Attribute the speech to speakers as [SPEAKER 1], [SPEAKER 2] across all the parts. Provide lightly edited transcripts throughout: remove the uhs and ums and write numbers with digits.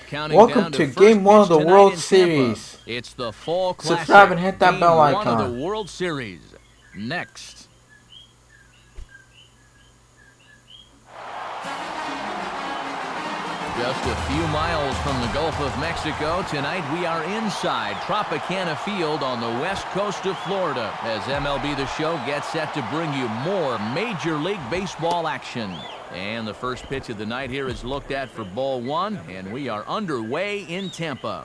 [SPEAKER 1] Counting
[SPEAKER 2] Welcome
[SPEAKER 1] down
[SPEAKER 2] to
[SPEAKER 1] first
[SPEAKER 2] Game 1 of
[SPEAKER 1] pitch
[SPEAKER 2] the
[SPEAKER 1] tonight
[SPEAKER 2] World
[SPEAKER 1] in Tampa.
[SPEAKER 2] Series.
[SPEAKER 1] It's the Fall Classic.
[SPEAKER 2] Subscribe and hit that
[SPEAKER 1] Game
[SPEAKER 2] bell
[SPEAKER 1] 1
[SPEAKER 2] icon.
[SPEAKER 1] of the World Series. Next. Just a few miles from the Gulf of Mexico, tonight we are inside Tropicana Field on the west coast of Florida as MLB The Show gets set to bring you more Major League Baseball action. And the first pitch of the night here is looked at for ball one, and we are underway in Tampa.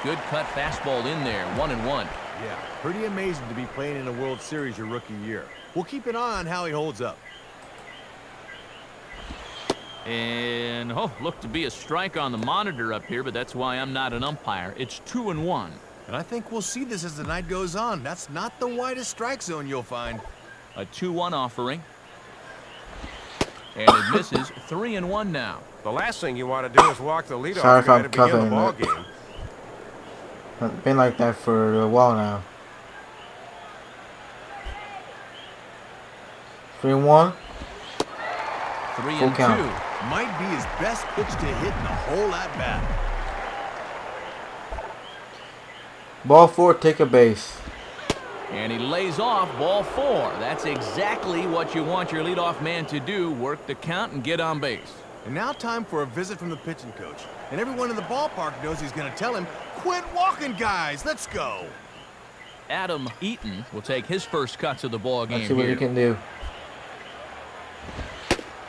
[SPEAKER 1] Good cut fastball in there, 1-1.
[SPEAKER 3] Yeah, pretty amazing to be playing in a World Series your rookie year. We'll keep an eye on how he holds up.
[SPEAKER 1] And, looked to be a strike on the monitor up here, but that's why I'm not an umpire. It's 2-1.
[SPEAKER 3] And I think we'll see this as the night goes on. That's not the widest strike zone you'll find.
[SPEAKER 1] A 2-1 offering. And it misses, 3-1 now.
[SPEAKER 4] The last thing you want to do is walk the leadoff
[SPEAKER 2] Sorry if
[SPEAKER 4] guy
[SPEAKER 2] I'm
[SPEAKER 4] to begin the
[SPEAKER 2] covering
[SPEAKER 4] ball
[SPEAKER 2] it.
[SPEAKER 4] game.
[SPEAKER 2] It's been like that for a while now. 3-1.
[SPEAKER 1] 3-2.
[SPEAKER 3] Might be his best pitch to hit in the whole at-bat.
[SPEAKER 2] Ball 4, take a base.
[SPEAKER 1] And he lays off ball 4. That's exactly what you want your leadoff man to do. Work the count and get on base.
[SPEAKER 3] And now time for a visit from the pitching coach. And everyone in the ballpark knows he's going to tell him, quit walking, guys. Let's go.
[SPEAKER 1] Adam Eaton will take his first cuts of the ball game
[SPEAKER 2] Let's see what
[SPEAKER 1] here.
[SPEAKER 2] he can do.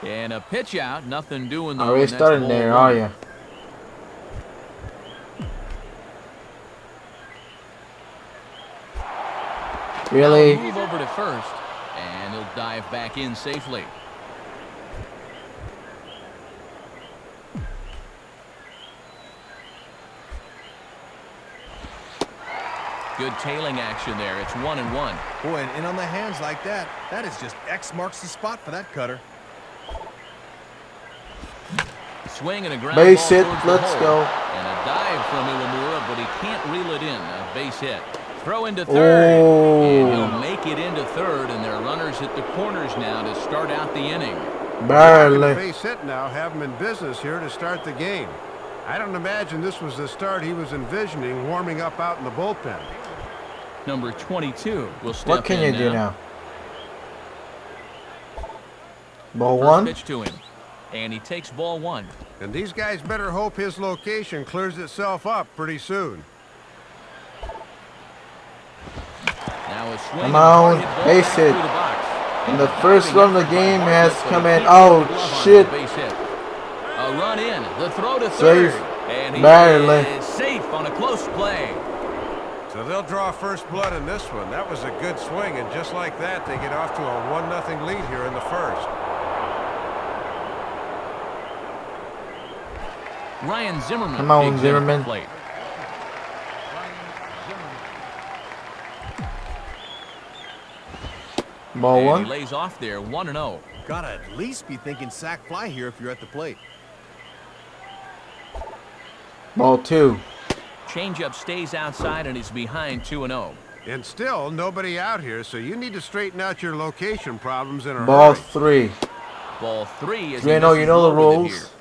[SPEAKER 1] And a pitch out. Nothing doing though.
[SPEAKER 2] Already
[SPEAKER 1] and that's
[SPEAKER 2] starting
[SPEAKER 1] ball
[SPEAKER 2] there,
[SPEAKER 1] 1.
[SPEAKER 2] are you? Really?
[SPEAKER 1] Now move over to first. And he'll dive back in safely. Good tailing action there. It's 1-1.
[SPEAKER 3] Boy, and in on the hands like that, that is just X marks the spot for that cutter.
[SPEAKER 1] Swing and a ground
[SPEAKER 2] Base
[SPEAKER 1] ball
[SPEAKER 2] hit.
[SPEAKER 1] towards the
[SPEAKER 2] Let's
[SPEAKER 1] hole.
[SPEAKER 2] go.
[SPEAKER 1] And a dive from Iwamura, but he can't reel it in. A base hit. Throw into third. And he'll
[SPEAKER 2] Oh,
[SPEAKER 1] make it into third, and there are runners at the corners now to start out the inning.
[SPEAKER 2] barely.
[SPEAKER 4] Base hit now, have him in business here to start the game. I don't imagine this was the start he was envisioning warming up out in the bullpen.
[SPEAKER 1] Number 22 will step
[SPEAKER 2] What can
[SPEAKER 1] in
[SPEAKER 2] you do now? Ball
[SPEAKER 1] First
[SPEAKER 2] 1.
[SPEAKER 1] pitch to him. And he takes ball 1.
[SPEAKER 4] And these guys better hope his location clears itself up pretty soon.
[SPEAKER 1] Now a swing.
[SPEAKER 2] Come
[SPEAKER 1] and a hard
[SPEAKER 2] on,
[SPEAKER 1] hit ball
[SPEAKER 2] base
[SPEAKER 1] back
[SPEAKER 2] hit.
[SPEAKER 1] through the box.
[SPEAKER 2] And the first run of the game has come in. Oh, shit.
[SPEAKER 1] Base hit. A run in. The throw to third.
[SPEAKER 2] Safe.
[SPEAKER 1] And he
[SPEAKER 2] Barely.
[SPEAKER 1] is safe on a close play.
[SPEAKER 4] So they'll draw first blood in this one. That was a good swing, and just like that, they get off to a 1-0 lead here in the first.
[SPEAKER 1] Ryan Zimmerman.
[SPEAKER 2] Come on,
[SPEAKER 1] digs in at the
[SPEAKER 2] Zimmerman.
[SPEAKER 1] plate.
[SPEAKER 2] Ball
[SPEAKER 1] And
[SPEAKER 2] 1.
[SPEAKER 1] he lays off there, 1-0.
[SPEAKER 3] Gotta at least be thinking sack fly here if you're at the plate.
[SPEAKER 2] Ball 2.
[SPEAKER 1] Changeup stays outside, and he's behind 2-0.
[SPEAKER 4] And still, nobody out here, so you need to straighten out your location problems in a
[SPEAKER 2] Ball
[SPEAKER 4] hurry.
[SPEAKER 2] 3.
[SPEAKER 1] Ball 3 is.
[SPEAKER 2] 3-0, you know the rules.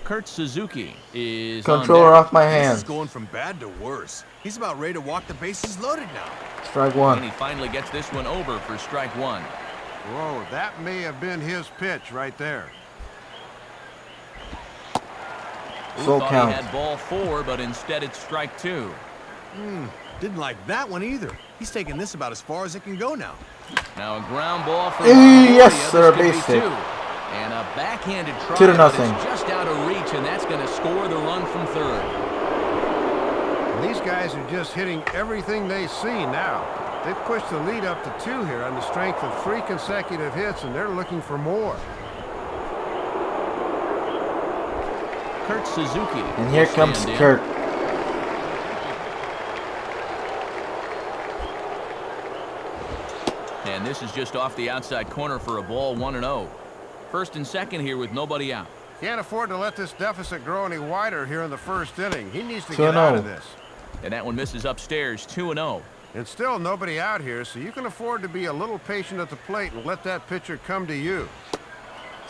[SPEAKER 1] Kurt Suzuki is
[SPEAKER 2] Controller
[SPEAKER 1] on deck.
[SPEAKER 2] off my
[SPEAKER 3] This is
[SPEAKER 2] hands.
[SPEAKER 3] going from bad to worse. He's about ready to walk the bases loaded now.
[SPEAKER 2] Strike
[SPEAKER 1] And
[SPEAKER 2] 1.
[SPEAKER 1] he finally gets this one over for strike 1.
[SPEAKER 4] Whoa, that may have been his pitch right there.
[SPEAKER 2] Full
[SPEAKER 1] Thought
[SPEAKER 2] count.
[SPEAKER 1] he had ball 4, but instead it's strike 2.
[SPEAKER 3] Didn't like that one either. He's taking this about as far as it can go now.
[SPEAKER 1] Now a ground ball for
[SPEAKER 2] Yes,
[SPEAKER 1] Longoria.
[SPEAKER 2] sir,
[SPEAKER 1] This could be
[SPEAKER 2] base hit.
[SPEAKER 1] 2. And a backhanded try,
[SPEAKER 2] 2-0.
[SPEAKER 1] but it's just out of reach, and that's going to score the run from third.
[SPEAKER 4] And these guys are just hitting everything they see now. They've pushed the lead up to 2 here on the strength of 3 consecutive hits, and they're looking for more.
[SPEAKER 1] Kurt Suzuki.
[SPEAKER 2] And here
[SPEAKER 1] will
[SPEAKER 2] comes
[SPEAKER 1] stand in.
[SPEAKER 2] Kurt.
[SPEAKER 1] And this is just off the outside corner for a ball, 1-0. First and second here with nobody out.
[SPEAKER 4] Can't afford to let this deficit grow any wider here in the first inning. He needs to
[SPEAKER 2] 2-0.
[SPEAKER 4] get out of this.
[SPEAKER 1] And that one misses upstairs, 2-0.
[SPEAKER 4] And still nobody out here, so you can afford to be a little patient at the plate and let that pitcher come to you.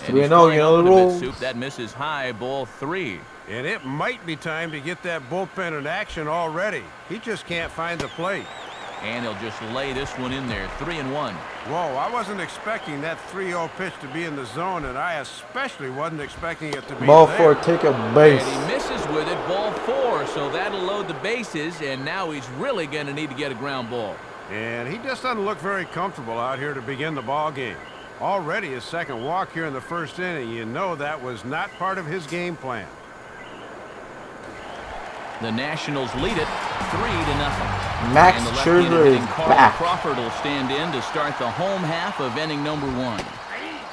[SPEAKER 1] And he's
[SPEAKER 2] 3-0, you know the
[SPEAKER 1] flying up into
[SPEAKER 2] rules.
[SPEAKER 1] mid-soup. That misses high, ball 3.
[SPEAKER 4] And it might be time to get that bullpen in action already. He just can't find the plate.
[SPEAKER 1] And he'll just lay this one in there, 3-1.
[SPEAKER 4] Whoa, I wasn't expecting that 3-0 pitch to be in the zone, and I especially wasn't expecting it to be
[SPEAKER 2] Ball
[SPEAKER 4] there.
[SPEAKER 2] 4, take a base.
[SPEAKER 1] And he misses with it, ball 4, so that'll load the bases, and now he's really going to need to get a ground ball.
[SPEAKER 4] And he just doesn't look very comfortable out here to begin the ball game. Already his second walk here in the first inning. You know that was not part of his game plan.
[SPEAKER 1] The Nationals lead it 3-0.
[SPEAKER 2] Max
[SPEAKER 1] And the
[SPEAKER 2] Scherzer
[SPEAKER 1] left-handed
[SPEAKER 2] is
[SPEAKER 1] hitting Carl
[SPEAKER 2] back.
[SPEAKER 1] Crawford will stand in to start the home half of inning number 1.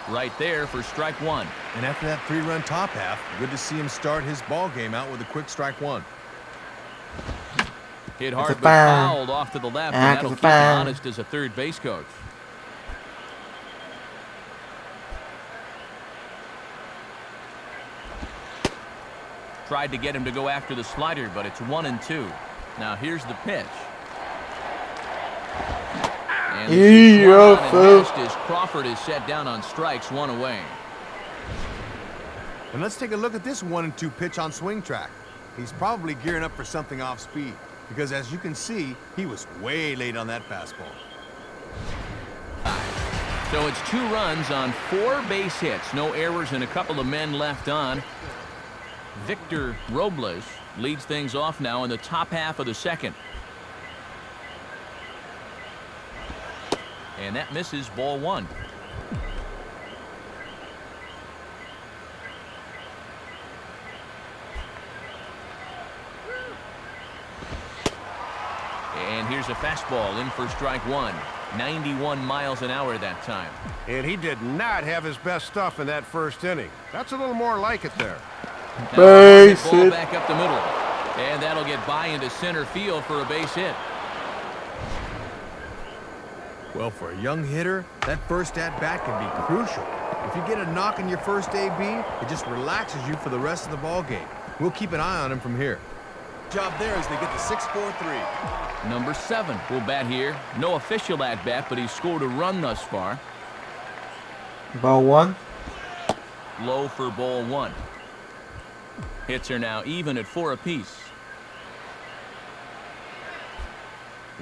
[SPEAKER 1] Right there for strike 1.
[SPEAKER 3] And after that 3-run top half, good to see him start his ball game out with a quick strike 1.
[SPEAKER 1] Hit
[SPEAKER 2] a
[SPEAKER 1] hard but
[SPEAKER 2] foul.
[SPEAKER 1] fouled off to the left, and
[SPEAKER 2] That's
[SPEAKER 1] that'll
[SPEAKER 2] a
[SPEAKER 1] keep him
[SPEAKER 2] foul.
[SPEAKER 1] honest as a third base coach. Tried to get him to go after the slider, but it's 1-2. Now here's the pitch. And this is
[SPEAKER 2] Yeah,
[SPEAKER 1] swung on and
[SPEAKER 2] Phil.
[SPEAKER 1] missed as Crawford is set down on strikes, 1 away.
[SPEAKER 3] And let's take a look at this 1-2 pitch on swing track. He's probably gearing up for something off speed, because as you can see, he was way late on that fastball.
[SPEAKER 1] So it's 2 runs on 4 base hits. No errors and a couple of men left on. Victor Robles leads things off now in the top half of the second. And that misses, ball 1. And here's a fastball in for strike 1. 91 miles an hour that time.
[SPEAKER 4] And he did not have his best stuff in that first inning. That's a little more like it there.
[SPEAKER 1] Now,
[SPEAKER 2] Base
[SPEAKER 1] ball
[SPEAKER 2] hit.
[SPEAKER 1] back up the middle. And that'll get by into center field for a base hit.
[SPEAKER 3] Well, for a young hitter, that first at-bat can be crucial. If you get a knock in your first AB, it just relaxes you for the rest of the ball game. We'll keep an eye on him from here. Job there as they get the 6-4-3.
[SPEAKER 1] Number 7 will bat here. No official at-bat, but he's scored a run thus far.
[SPEAKER 2] Ball 1.
[SPEAKER 1] Low for ball 1. Hits are now even at 4 apiece.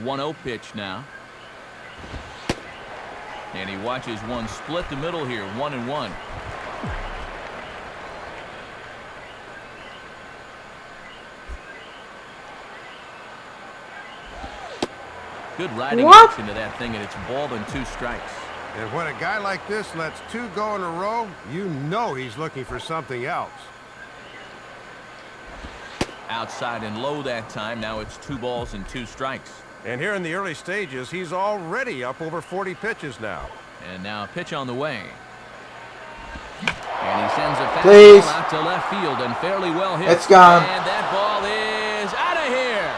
[SPEAKER 1] 1-0 pitch now. And he watches one split the middle here, 1-1. Good riding action to that thing, and it's ball and 2 strikes.
[SPEAKER 4] And when a guy like this lets 2 go in a row, you know he's looking for something else.
[SPEAKER 1] Outside and low that time. Now it's 2 balls and 2 strikes.
[SPEAKER 4] And here in the early stages, he's already up over 40 pitches now.
[SPEAKER 1] And now a pitch on the way. And he sends a
[SPEAKER 2] Please.
[SPEAKER 1] fastball out to left field and fairly well hit.
[SPEAKER 2] It's gone.
[SPEAKER 1] And that ball is out of here.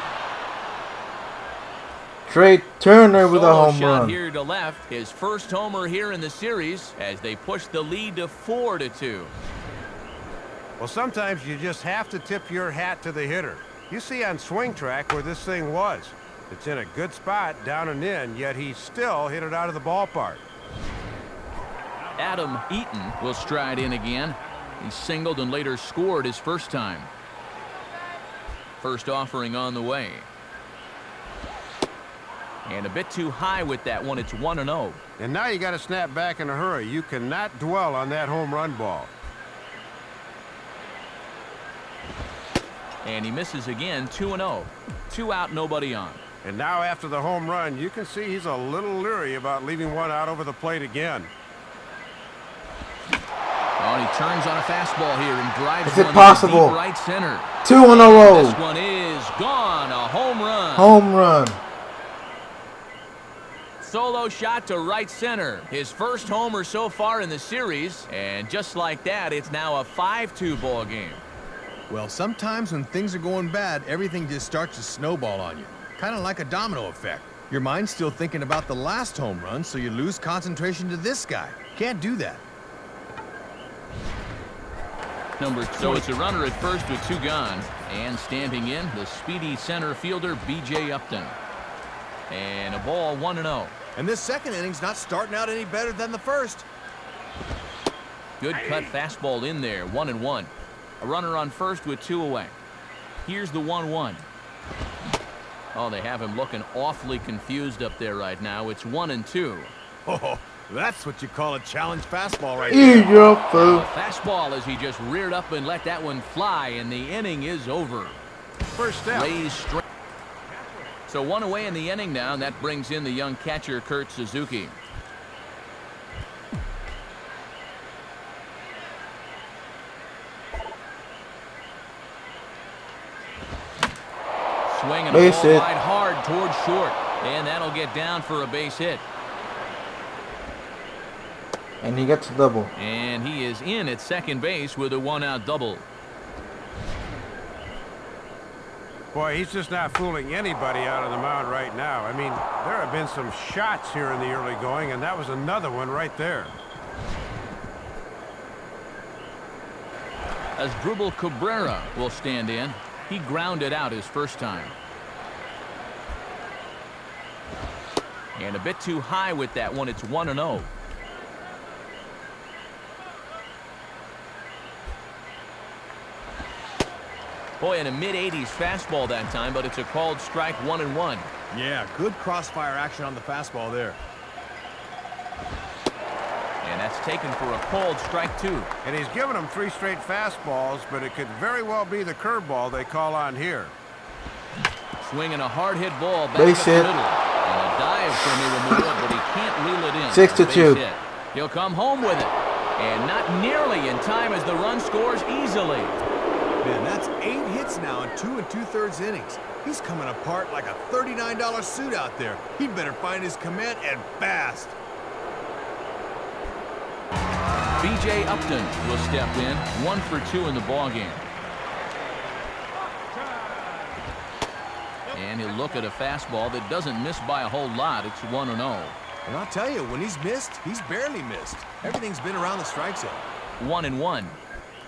[SPEAKER 2] Trey Turner with a
[SPEAKER 1] Solo
[SPEAKER 2] home
[SPEAKER 1] shot
[SPEAKER 2] run.
[SPEAKER 1] here to left. His first homer here in the series as they push the lead to 4-2.
[SPEAKER 4] Well, sometimes you just have to tip your hat to the hitter. You see on swing track where this thing was. It's in a good spot, down and in, yet he still hit it out of the ballpark.
[SPEAKER 1] Adam Eaton will stride in again. He singled and later scored his first time. First offering on the way. And a bit too high with that one. It's 1-0.
[SPEAKER 4] And now you got to snap back in a hurry. You cannot dwell on that home run ball.
[SPEAKER 1] And he misses again, 2-0. 2 out, nobody on.
[SPEAKER 4] And now after the home run, you can see he's a little leery about leaving one out over the plate again.
[SPEAKER 1] Oh, and he turns on a fastball here and drives
[SPEAKER 2] Is it
[SPEAKER 1] one
[SPEAKER 2] possible?
[SPEAKER 1] to deep right center.
[SPEAKER 2] 2 in a row.
[SPEAKER 1] This one is gone. A home run.
[SPEAKER 2] Home run.
[SPEAKER 1] Solo shot to right center. His first homer so far in the series. And just like that, it's now a 5-2 ball game.
[SPEAKER 3] Well, sometimes when things are going bad, everything just starts to snowball on you. Kind of like a domino effect. Your mind's still thinking about the last home run, so you lose concentration to this guy. Can't do that.
[SPEAKER 1] So it's a runner at first with 2 gone. And standing in, the speedy center fielder, B.J. Upton. And a ball, 1-0.
[SPEAKER 3] And this second inning's not starting out any better than the first.
[SPEAKER 1] Good cut fastball in there, 1-1. A runner on first with 2 away. Here's the 1-1. Oh, they have him looking awfully confused up there right now. It's 1-2.
[SPEAKER 3] Oh, that's what you call a challenge fastball right
[SPEAKER 2] Eat
[SPEAKER 3] there.
[SPEAKER 2] your food.
[SPEAKER 1] Fastball as he just reared up and let that one fly, and the inning is over.
[SPEAKER 4] First step.
[SPEAKER 1] Rays straight. So 1 away in the inning now, and that brings in the young catcher, Kurt Suzuki. Swinging a
[SPEAKER 2] Base
[SPEAKER 1] ball
[SPEAKER 2] hit.
[SPEAKER 1] wide hard towards short, and that'll get down for a base hit.
[SPEAKER 2] And he gets a double.
[SPEAKER 1] And he is in at second base with a 1-out double.
[SPEAKER 4] Boy, he's just not fooling anybody out on the mound right now. I mean, there have been some shots here in the early going, and that was another one right there.
[SPEAKER 1] As Drupal Cabrera will stand in. He grounded out his first time. And a bit too high with that one. It's 1-0. Boy, in a mid-80s fastball that time, but it's a called strike, 1-1.
[SPEAKER 3] Yeah, good crossfire action on the fastball there.
[SPEAKER 1] And that's taken for a called strike 2.
[SPEAKER 4] And he's given them 3 straight fastballs, but it could very well be the curveball they call on here.
[SPEAKER 1] Swinging a hard hit ball back
[SPEAKER 2] Base
[SPEAKER 1] up the
[SPEAKER 2] hit.
[SPEAKER 1] middle. And a dive from Iwamura, but he can't reel it in.
[SPEAKER 2] 6-2.
[SPEAKER 1] Base hit. He'll come home with it. And not nearly in time as the run scores easily.
[SPEAKER 3] Man, that's 8 hits now in 2 2/3 innings. He's coming apart like a $39 suit out there. He'd better find his command and fast.
[SPEAKER 1] B.J. Upton will step in, 1 for 2 in the ballgame. And he'll look at a fastball that doesn't miss by a whole lot. It's 1-0.
[SPEAKER 3] And I'll tell you, when he's missed, he's barely missed. Everything's been around the strike zone.
[SPEAKER 1] 1-1.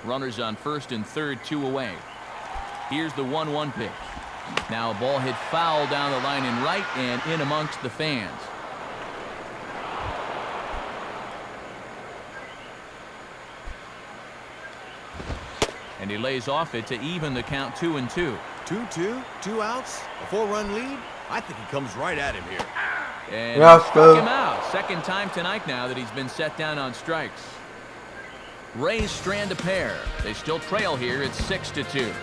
[SPEAKER 1] Runners on first and third, 2 away. Here's the 1-1 pitch. Now a ball hit foul down the line in right and in amongst the fans. And he lays off it to even the count 2-2.
[SPEAKER 3] 2-2, 2 outs, a 4-run lead. I think he comes right at him here.
[SPEAKER 1] And
[SPEAKER 2] Yeah,
[SPEAKER 1] struck
[SPEAKER 2] so-
[SPEAKER 1] him out. Second time tonight now that he's been set down on strikes. Rays strand a pair. They still trail here. It's 6-2.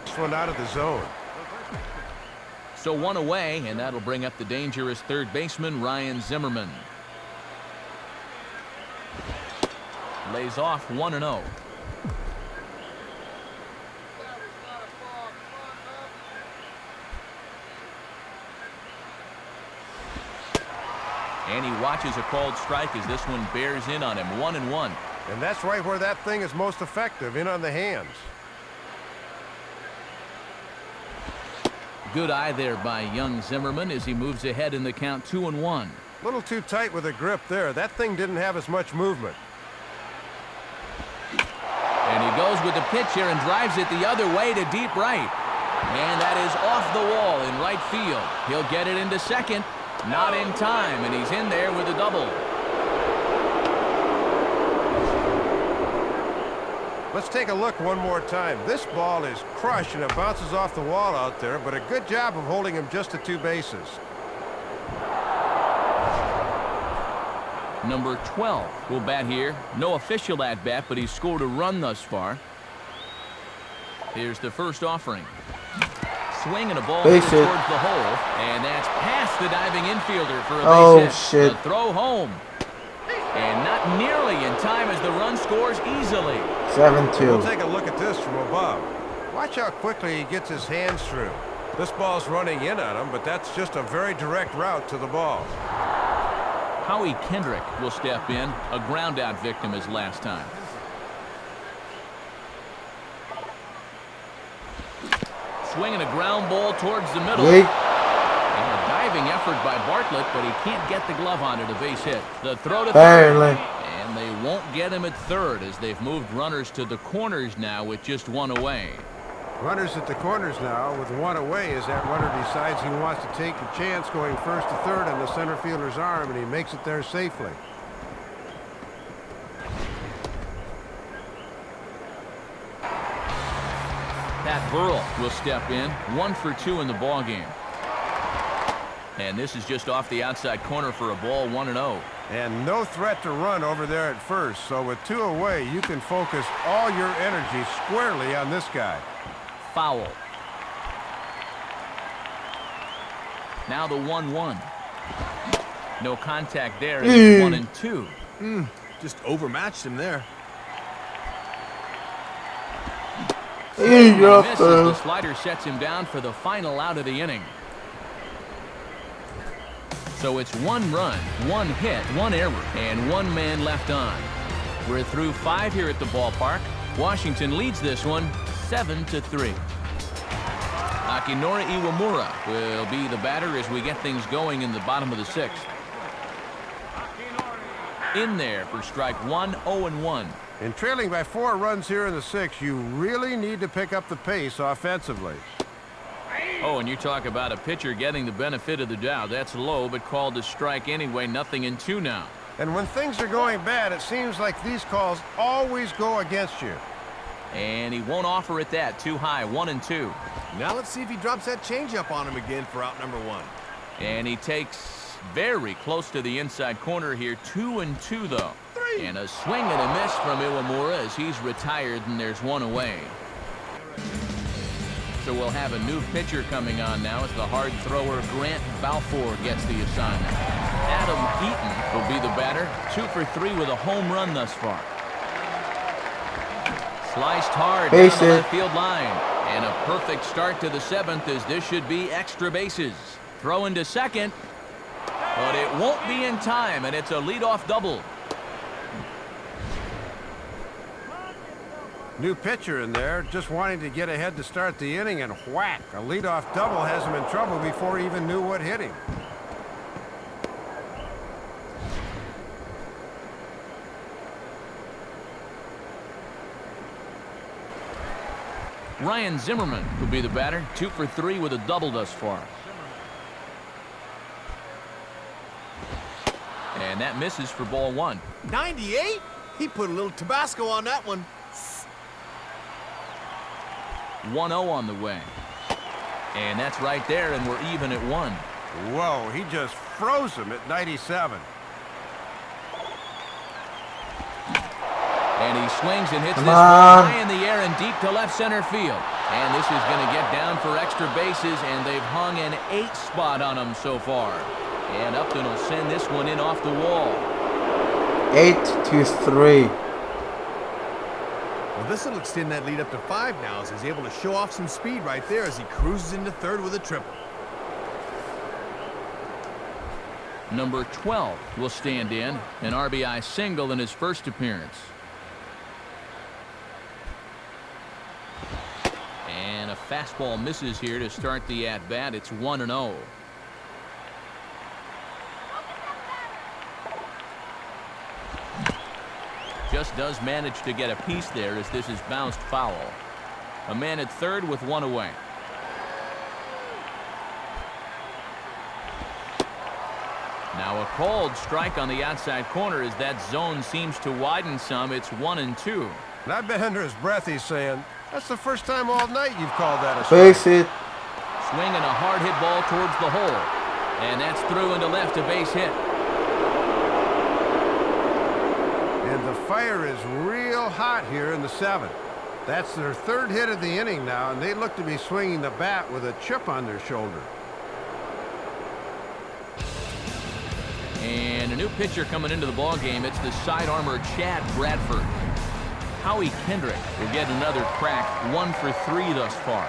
[SPEAKER 4] This one out of the zone.
[SPEAKER 1] So 1 away, and that'll bring up the dangerous third baseman, Ryan Zimmerman. Lays off 1-0. And he watches a called strike as this one bears in on him. 1-1.
[SPEAKER 4] And that's right where that thing is most effective, in on the hands.
[SPEAKER 1] Good eye there by young Zimmerman as he moves ahead in the count 2-1.
[SPEAKER 4] A little too tight with the grip there. That thing didn't have as much movement.
[SPEAKER 1] And he goes with the pitch here and drives it the other way to deep right. And that is off the wall in right field. He'll get it into second. Not in time, and he's in there with a double.
[SPEAKER 4] Let's take a look one more time. This ball is crushed and it bounces off the wall out there, but a good job of holding him just to 2 bases.
[SPEAKER 1] Number 12 will bat here. No official at bat, but he's scored a run thus far. Here's the first offering. Swinging a ball
[SPEAKER 2] Base
[SPEAKER 1] towards
[SPEAKER 2] hit.
[SPEAKER 1] the hole, and that's past the diving infielder for a
[SPEAKER 2] Oh,
[SPEAKER 1] base hit.
[SPEAKER 2] shit.
[SPEAKER 1] The throw home. And not nearly in time as the run scores easily.
[SPEAKER 2] 7-2.
[SPEAKER 4] We'll take a look at this from above. Watch how quickly he gets his hands through. This ball's running in on him, but that's just a very direct route to the ball.
[SPEAKER 1] Howie Kendrick will step in, a ground-out victim his last time. Swinging a ground ball towards the middle.
[SPEAKER 2] Wait.
[SPEAKER 1] And a diving effort by Bartlett, but he can't get the glove on it. A base hit. The throw to
[SPEAKER 2] Barely.
[SPEAKER 1] third. And they won't get him at third as they've moved runners to the corners now with just 1 away.
[SPEAKER 4] Runners at the corners now with one away as that runner decides he wants to take a chance going first to third on the center fielder's arm, and he makes it there safely.
[SPEAKER 1] Pat Burrell will step in, 1 for 2 in the ball game. And this is just off the outside corner for a ball, 1-0.
[SPEAKER 4] And no threat to run over there at first, so with 2 away, you can focus all your energy squarely on this guy.
[SPEAKER 1] Foul. Now the 1-1. No contact there. It's 1-2.
[SPEAKER 3] Just overmatched him there.
[SPEAKER 1] Misses. The slider sets him down for the final out of the inning. So it's 1 run, 1 hit, 1 error, and 1 man left on. We're through 5 here at the ballpark. Washington leads this one 7-3. Akinori Iwamura will be the batter as we get things going in the bottom of the 6th. In there for strike 1, 0-1.
[SPEAKER 4] In trailing by 4 runs here in the 6th, you really need to pick up the pace offensively.
[SPEAKER 1] Oh, and you talk about a pitcher getting the benefit of the doubt. That's low, but called to strike anyway. 0-2 now.
[SPEAKER 4] And when things are going bad, it seems like these calls always go against you.
[SPEAKER 1] And he won't offer it that. Too high, 1-2.
[SPEAKER 3] Now let's see if he drops that changeup on him again for out number 1.
[SPEAKER 1] And he takes very close to the inside corner here. 2-2 though. 3. And a swing and a miss from Iwamura as he's retired, and there's 1 away. So we'll have a new pitcher coming on now as the hard thrower Grant Balfour gets the assignment. Adam Eaton will be the batter. 2 for 3 with a home run thus far. Sliced hard down the left field line. And a perfect start to the 7th as this should be extra bases. Throw into second. But it won't be in time, and it's a leadoff double.
[SPEAKER 4] New pitcher in there, just wanting to get ahead to start the inning, and whack! A leadoff double has him in trouble before he even knew what hit him.
[SPEAKER 1] Ryan Zimmerman will be the batter. 2 for 3 with a double thus far. And that misses for ball 1.
[SPEAKER 3] 98? He put a little Tabasco on that one.
[SPEAKER 1] 1-0 on the way. And that's right there, and we're even at 1.
[SPEAKER 4] Whoa, he just froze him at 97.
[SPEAKER 1] And he swings and hits this one high in the air and deep to left center field. And this is going to get down for extra bases, and they've hung an 8 spot on him so far. And Upton will send this one in off the wall.
[SPEAKER 2] 8-3.
[SPEAKER 3] Well, this will extend that lead up to 5 now as he's able to show off some speed right there as he cruises into third with a triple.
[SPEAKER 1] Number 12 will stand in, an RBI single in his first appearance. And a fastball misses here to start the at-bat. It's 1-0. Just does manage to get a piece there as this is bounced foul. A man at third with 1 away. Now a called strike on the outside corner as that zone seems to widen some. It's 1-2.
[SPEAKER 4] And I bet under his breath he's saying, that's the first time all night you've called that a strike.
[SPEAKER 2] Base it.
[SPEAKER 1] Swinging a hard hit ball towards the hole. And that's through into left, a base hit.
[SPEAKER 4] And the fire is real hot here in the 7th. That's their 3rd hit of the inning now, and they look to be swinging the bat with a chip on their shoulder.
[SPEAKER 1] And a new pitcher coming into the ballgame. It's the side armor Chad Bradford. Howie Kendrick will get another crack. 1 for 3 thus far.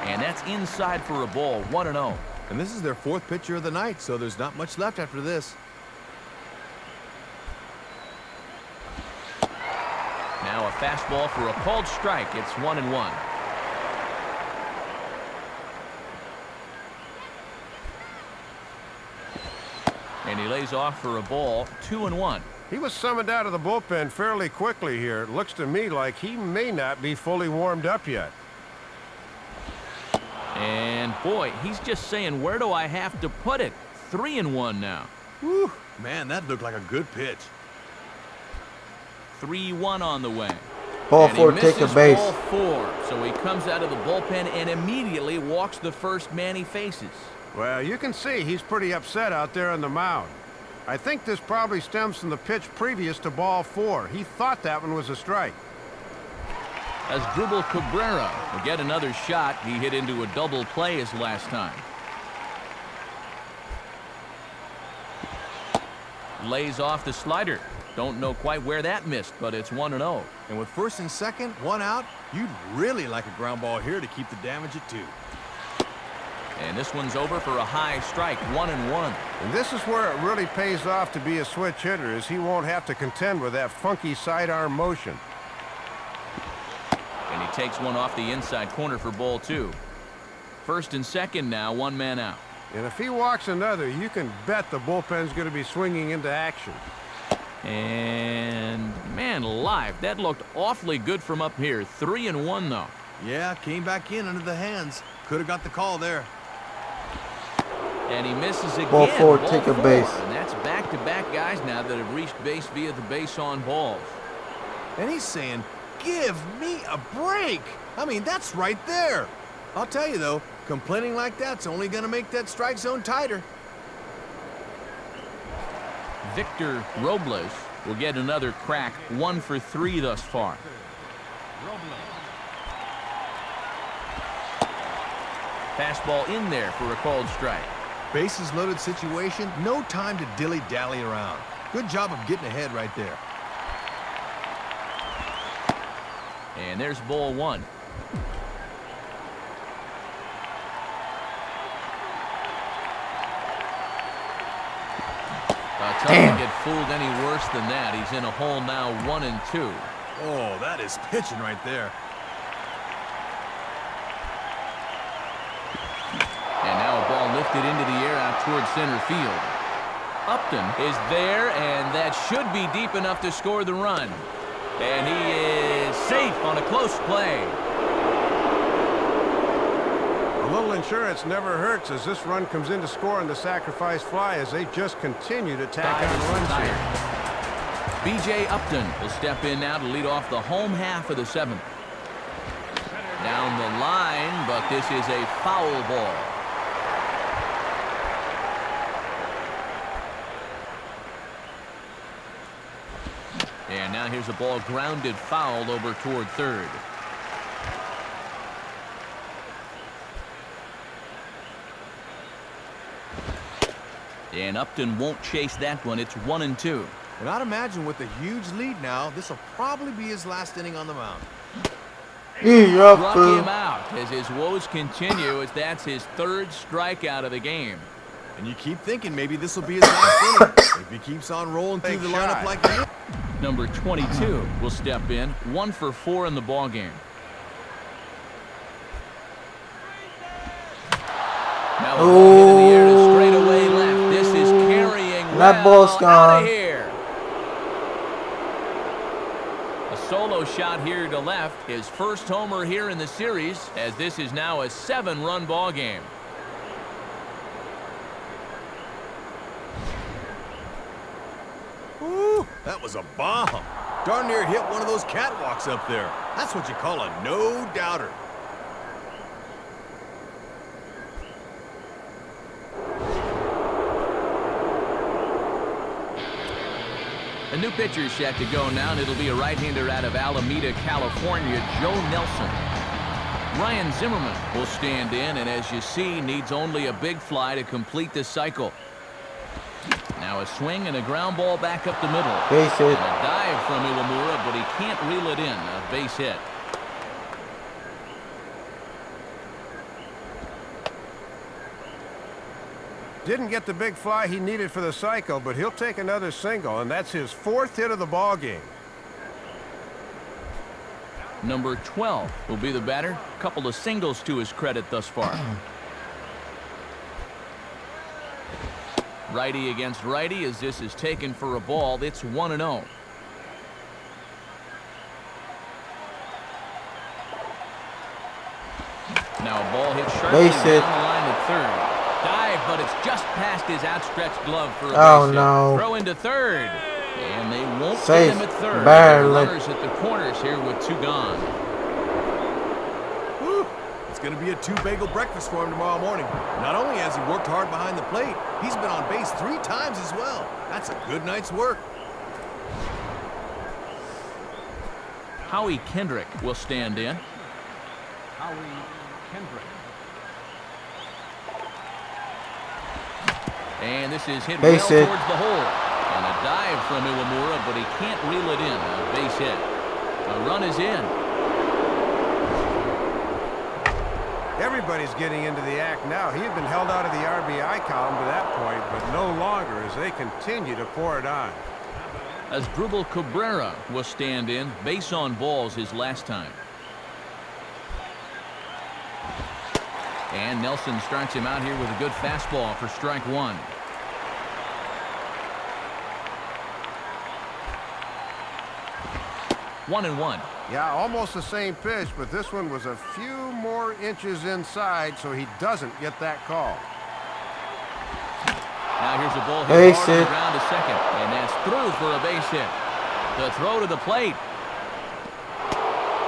[SPEAKER 1] And that's inside for a ball. 1-0.
[SPEAKER 3] And this is their 4th pitcher of the night, so there's not much left after this.
[SPEAKER 1] Now a fastball for a called strike. It's 1-1. And he lays off for a ball. 2-1.
[SPEAKER 4] He was summoned out of the bullpen fairly quickly here. It looks to me like he may not be fully warmed up yet.
[SPEAKER 1] And boy, he's just saying, where do I have to put it? 3-1 now.
[SPEAKER 3] Whew, man, that looked like a good pitch.
[SPEAKER 1] 3-1 on the way.
[SPEAKER 2] Ball
[SPEAKER 1] And
[SPEAKER 2] 4,
[SPEAKER 1] he
[SPEAKER 2] take a
[SPEAKER 1] misses
[SPEAKER 2] base.
[SPEAKER 1] ball 4, so he comes out of the bullpen and immediately walks the first man he faces.
[SPEAKER 4] Well, you can see he's pretty upset out there on the mound. I think this probably stems from the pitch previous to ball 4. He thought that one was a strike.
[SPEAKER 1] As Dribble Cabrera will get another shot. He hit into a double play his last time. Lays off the slider. Don't know quite where that missed, but it's 1-0.
[SPEAKER 3] And with first and second, 1 out, you'd really like a ground ball here to keep the damage at 2.
[SPEAKER 1] And this one's over for a high strike, 1-1.
[SPEAKER 4] And this is where it really pays off to be a switch hitter, as he won't have to contend with that funky sidearm motion.
[SPEAKER 1] And he takes one off the inside corner for ball 2. First and second now, 1 man out.
[SPEAKER 4] And if he walks another, you can bet the bullpen's going to be swinging into action.
[SPEAKER 1] And man alive, that looked awfully good from up here. 3-1 though.
[SPEAKER 3] Yeah, came back in under the hands. Could have got the call there.
[SPEAKER 1] And he misses again.
[SPEAKER 2] Ball 4, take a base.
[SPEAKER 1] And that's back-to-back guys now that have reached base via the base on balls.
[SPEAKER 3] And he's saying, give me a break. I mean, that's right there. I'll tell you, though, complaining like that's only going to make that strike zone tighter.
[SPEAKER 1] Victor Robles will get another crack, 1 for 3 thus far. Fastball in there for a called strike.
[SPEAKER 3] Bases loaded situation, no time to dilly-dally around. Good job of getting ahead right there.
[SPEAKER 1] And there's ball 1. Tough to get fooled any worse than that. He's in a hole now, 1-2.
[SPEAKER 3] Oh, that is pitching right there.
[SPEAKER 1] And now a ball lifted into the air out towards center field. Upton is there, and that should be deep enough to score the run. And he is safe on a close play.
[SPEAKER 4] A little insurance never hurts as this run comes in to score on the sacrifice fly as they just continue to tack on runs here.
[SPEAKER 1] B.J. Upton will step in now to lead off the home half of the 7th. Down the line, but this is a foul ball. And now here's a ball grounded foul over toward third. And Upton won't chase that one. It's 1-2.
[SPEAKER 3] And I'd imagine with a huge lead now, this will probably be his last inning on the mound.
[SPEAKER 1] Struck him out as his woes continue, as that's his 3rd strikeout of the game.
[SPEAKER 3] And you keep thinking maybe this will be his last inning if he keeps on rolling through the lineup like that.
[SPEAKER 1] Number 22 will step in, 1 for 4 in the ballgame. Now a ball hit in the air to straightaway left. This is carrying
[SPEAKER 2] That ball's
[SPEAKER 1] out
[SPEAKER 2] gone.
[SPEAKER 1] of here. A solo shot here to left. His first homer here in the series, as this is now a 7-run ball game.
[SPEAKER 3] Ooh, that was a bomb. Darn near hit one of those catwalks up there. That's what you call a no-doubter.
[SPEAKER 1] A new pitcher is set to go now, and it'll be a right-hander out of Alameda, California, Joe Nelson. Ryan Zimmerman will stand in, and as you see, needs only a big fly to complete the cycle. Now a swing and a ground ball back up the middle.
[SPEAKER 2] Base hit.
[SPEAKER 1] And a dive from Iwamura, but he can't reel it in. A base hit.
[SPEAKER 4] Didn't get the big fly he needed for the cycle, but he'll take another single, and that's his 4th hit of the ball game.
[SPEAKER 1] Number 12 will be the batter. A couple of singles to his credit thus far. Righty against righty as this is taken for a ball. It's 1-0. Now a ball hits sharply
[SPEAKER 2] Base
[SPEAKER 1] down
[SPEAKER 2] hit.
[SPEAKER 1] the line to third. Dive, but it's just past his outstretched glove for a
[SPEAKER 2] Oh,
[SPEAKER 1] base
[SPEAKER 2] no.
[SPEAKER 1] hit. Throw into third. And they won't
[SPEAKER 2] Safe.
[SPEAKER 1] get him at third.
[SPEAKER 2] Barely.
[SPEAKER 1] Runners at the corners here with 2 gone.
[SPEAKER 3] Whew. It's going to be a 2-bagel breakfast for him tomorrow morning. Not only has he worked hard behind the plate, he's been on base 3 times as well. That's a good night's work.
[SPEAKER 1] Howie Kendrick will stand in.
[SPEAKER 4] Howie Kendrick.
[SPEAKER 1] And this is hit
[SPEAKER 2] Base
[SPEAKER 1] well
[SPEAKER 2] hit.
[SPEAKER 1] towards the hole. And a dive from Iwamura, but he can't reel it in. A base hit. A run is in.
[SPEAKER 4] Everybody's getting into the act now. He had been held out of the RBI column to that point, but no longer as they continue to pour it on.
[SPEAKER 1] As Drupal Cabrera will stand in. Base on balls his last time. And Nelson starts him out here with a good fastball for strike 1. One and one.
[SPEAKER 4] Yeah, almost the same pitch, but this one was a few more inches inside, so he doesn't get that call.
[SPEAKER 1] Now here's a ball hit
[SPEAKER 2] Base
[SPEAKER 1] hard on the
[SPEAKER 2] hit.
[SPEAKER 1] ground to second, and that's through for a base hit. The throw to the plate.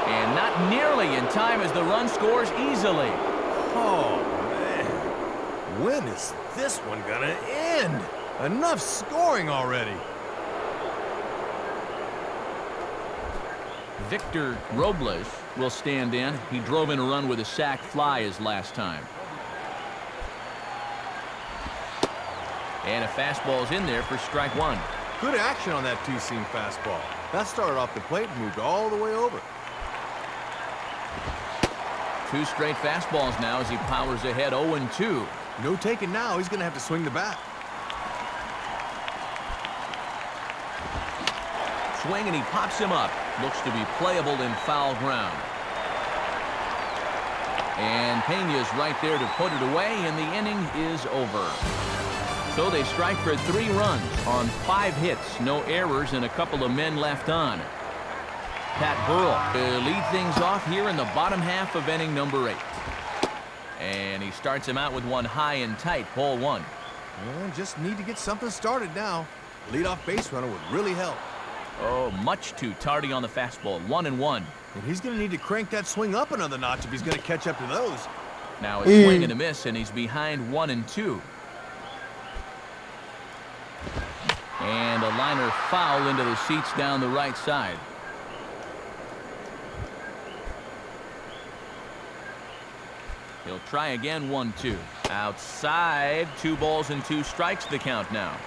[SPEAKER 1] And not nearly in time as the run scores easily.
[SPEAKER 3] Oh, man. When is this one going to end? Enough scoring already.
[SPEAKER 1] Victor Robles will stand in. He drove in a run with a sac fly his last time. And a fastball's in there for strike 1.
[SPEAKER 3] Good action on that 2-seam fastball. That started off the plate and moved all the way over.
[SPEAKER 1] 2 straight fastballs now as he powers ahead 0-2.
[SPEAKER 3] No taking now. He's going to have to swing the bat.
[SPEAKER 1] Swing and he pops him up. Looks to be playable in foul ground. And Pena's right there to put it away, and the inning is over. So they strike for 3 runs on 5 hits, no errors, and a couple of men left on. Pat Burrell will lead things off here in the bottom half of inning number 8. And he starts him out with one high and tight, ball 1.
[SPEAKER 3] Well, just need to get something started now. Leadoff base runner would really help.
[SPEAKER 1] Oh, much too tardy on the fastball, 1-1.
[SPEAKER 3] And he's going to need to crank that swing up another notch if he's going to catch up to those.
[SPEAKER 1] Now a swing and a miss, and he's behind 1-2. And a liner foul into the seats down the right side. He'll try again, 1-2. Outside, 2 balls and 2 strikes the count now.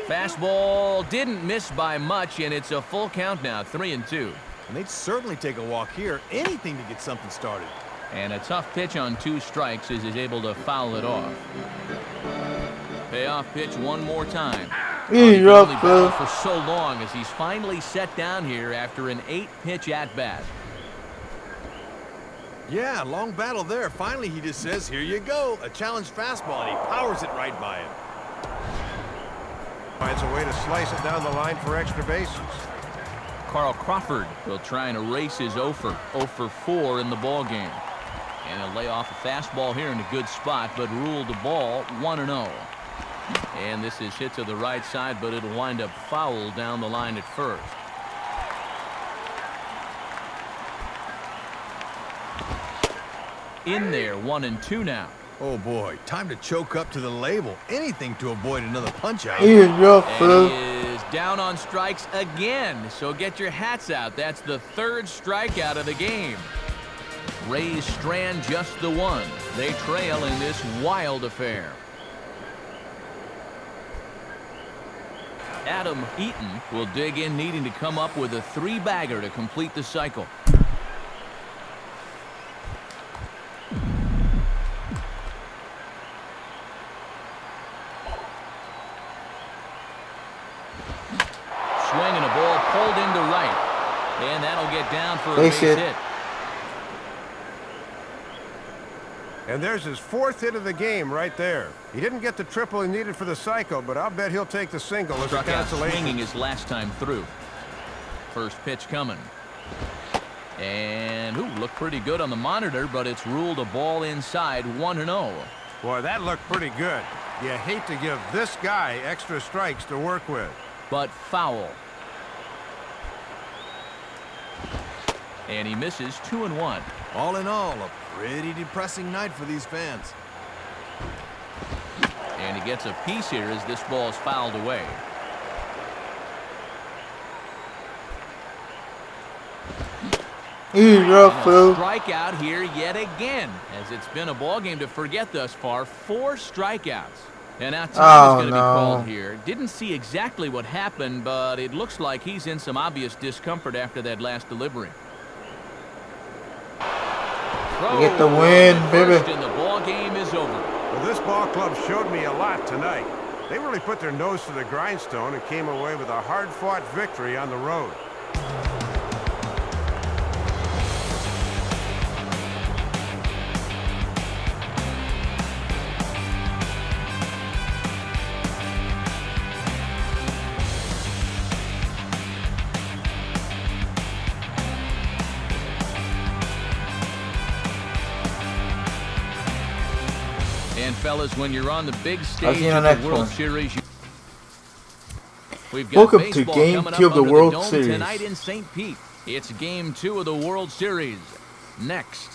[SPEAKER 1] Fastball didn't miss by much, and it's a full count now, 3-2.
[SPEAKER 3] And they'd certainly take a walk here. Anything to get something started.
[SPEAKER 1] And a tough pitch on 2 strikes as he's able to foul it off. Payoff pitch one more time. He's only battled for so long as he's finally set down here after an 8-pitch at-bat.
[SPEAKER 3] Yeah, long battle there. Finally, he just says, here you go. A challenged fastball, and he powers it right by him.
[SPEAKER 4] Finds a way to slice it down the line for extra bases.
[SPEAKER 1] Carl Crawford will try and erase his 0 for 4 in the ball game. And he'll lay off a fastball here in a good spot, but ruled the ball 1-0. And this is hit to the right side, but it'll wind up foul down the line at first. In there, 1-2 now.
[SPEAKER 3] Oh, boy. Time to choke up to the label. Anything to avoid another punch-out.
[SPEAKER 1] And he is down on strikes again. So get your hats out. That's the 3rd strikeout of the game. Rays strand just the 1. They trail in this wild affair. Adam Eaton will dig in, needing to come up with a 3-bagger to complete the cycle. Swing and a ball pulled into right. And that'll get down for a base hit.
[SPEAKER 4] And there's his 4th hit of the game right there. He didn't get the triple he needed for the cycle, but I'll bet he'll take the single as a
[SPEAKER 1] Struck out
[SPEAKER 4] consolation.
[SPEAKER 1] swinging his last time through. First pitch coming. And, looked pretty good on the monitor, but it's ruled a ball inside, 1-0.
[SPEAKER 4] Boy, that looked pretty good. You hate to give this guy extra strikes to work with.
[SPEAKER 1] But foul. And he misses 2-1.
[SPEAKER 3] All in all, a pretty depressing night for these fans.
[SPEAKER 1] And he gets a piece here as this ball's fouled away. Strikeout here yet again, as it's been a ball game to forget thus far. 4 strikeouts. And now time is going to be called here. Didn't see exactly what happened, but it looks like he's in some obvious discomfort after that last delivery.
[SPEAKER 2] Get the win, baby.
[SPEAKER 1] And the ball game is over.
[SPEAKER 4] Well, this ball club showed me a lot tonight. They really put their nose to the grindstone and came away with a hard-fought victory on the road.
[SPEAKER 1] And fellas, when you're on the big stage of the World Series, we've got
[SPEAKER 2] welcome to
[SPEAKER 1] baseball
[SPEAKER 2] Game
[SPEAKER 1] coming
[SPEAKER 2] 2
[SPEAKER 1] up
[SPEAKER 2] of the
[SPEAKER 1] under
[SPEAKER 2] World
[SPEAKER 1] dome
[SPEAKER 2] Series.
[SPEAKER 1] tonight in St. Pete. It's Game 2 of the World Series. Next,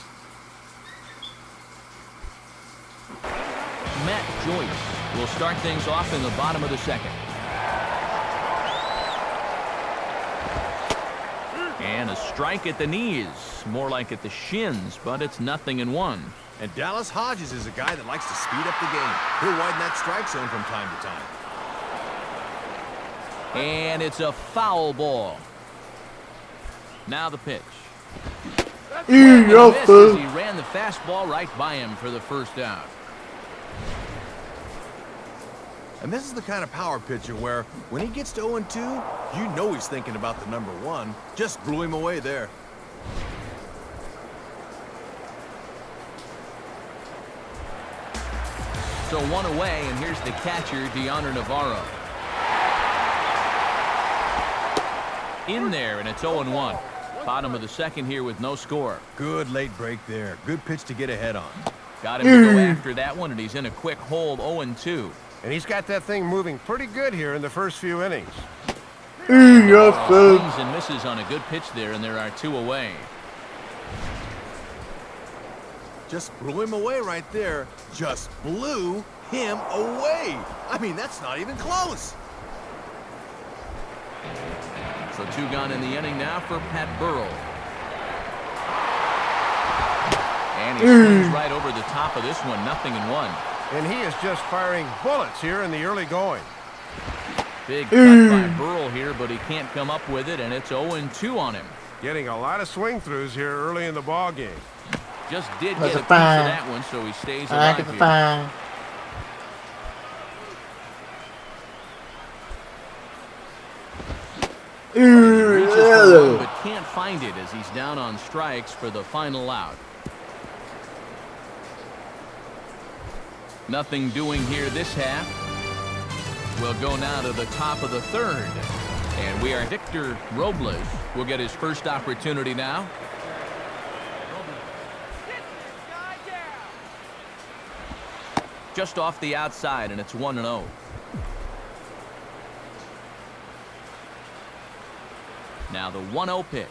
[SPEAKER 1] Matt Joyce will start things off in the bottom of the second. And a strike at the knees, more like at the shins, but it's 0-1.
[SPEAKER 3] And Dallas Hodges is a guy that likes to speed up the game. He'll widen that strike zone from time to time.
[SPEAKER 1] And it's a foul ball. Now the pitch. And misses. He ran the fastball right by him for the first out.
[SPEAKER 3] And this is the kind of power pitcher where when he gets to 0-2, you know he's thinking about the number 1. Just blew him away there.
[SPEAKER 1] So 1 away, and here's the catcher, Deoner Navarro. In there, and it's 0-1. Bottom of the second here with no score.
[SPEAKER 3] Good late break there. Good pitch to get ahead on.
[SPEAKER 1] Got him to go after that one, and he's in a quick hold, 0-2.
[SPEAKER 4] And he's got that thing moving pretty good here in the first few innings.
[SPEAKER 1] Swings and misses on a good pitch there, and there are 2 away.
[SPEAKER 3] Just blew him away right there. Just blew him away. I mean, that's not even close.
[SPEAKER 1] So 2 gone in the inning now for Pat Burrell. And he swings right over the top of this one, 0-1.
[SPEAKER 4] And he is just firing bullets here in the early going.
[SPEAKER 1] Big cut by Burrell here, but he can't come up with it, and it's 0-2 on him.
[SPEAKER 4] Getting a lot of swing throughs here early in the ball game.
[SPEAKER 1] Just did get a piece of that one, so he stays alive here. Reaches for one, but can't find it as he's down on strikes for the final out. Nothing doing here this half. We'll go now to the top of the third. And we are Victor Robles will get his first opportunity now. Just off the outside, and it's 1-0. Now the 1-0 pitch.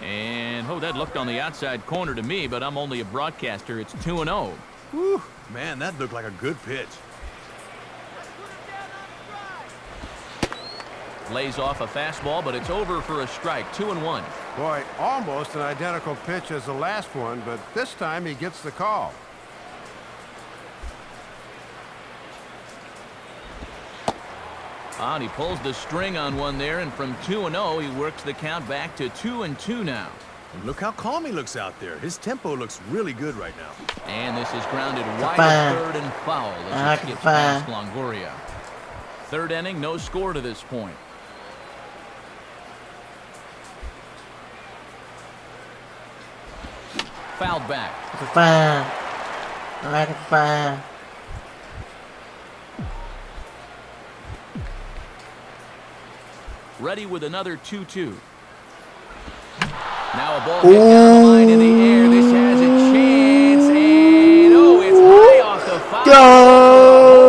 [SPEAKER 1] And, that looked on the outside corner to me, but I'm only a broadcaster. It's 2-0.
[SPEAKER 3] Whew, man, that looked like a good pitch.
[SPEAKER 1] Lays off a fastball, but it's over for a strike. 2-1.
[SPEAKER 4] Boy, almost an identical pitch as the last one, but this time he gets the call.
[SPEAKER 1] And he pulls the string on one there, and from 2-0, he works the count back to 2-2 now.
[SPEAKER 3] And look how calm he looks out there. His tempo looks really good right now.
[SPEAKER 1] And this is grounded wide at third and foul as it skips past Longoria. Third inning, no score to this point. fouled back.
[SPEAKER 2] It's a fine. I like it's fine.
[SPEAKER 1] Ready with another 2-2. Now a ball hit down the line in the air. This has a chance, and oh, it's high off the foul.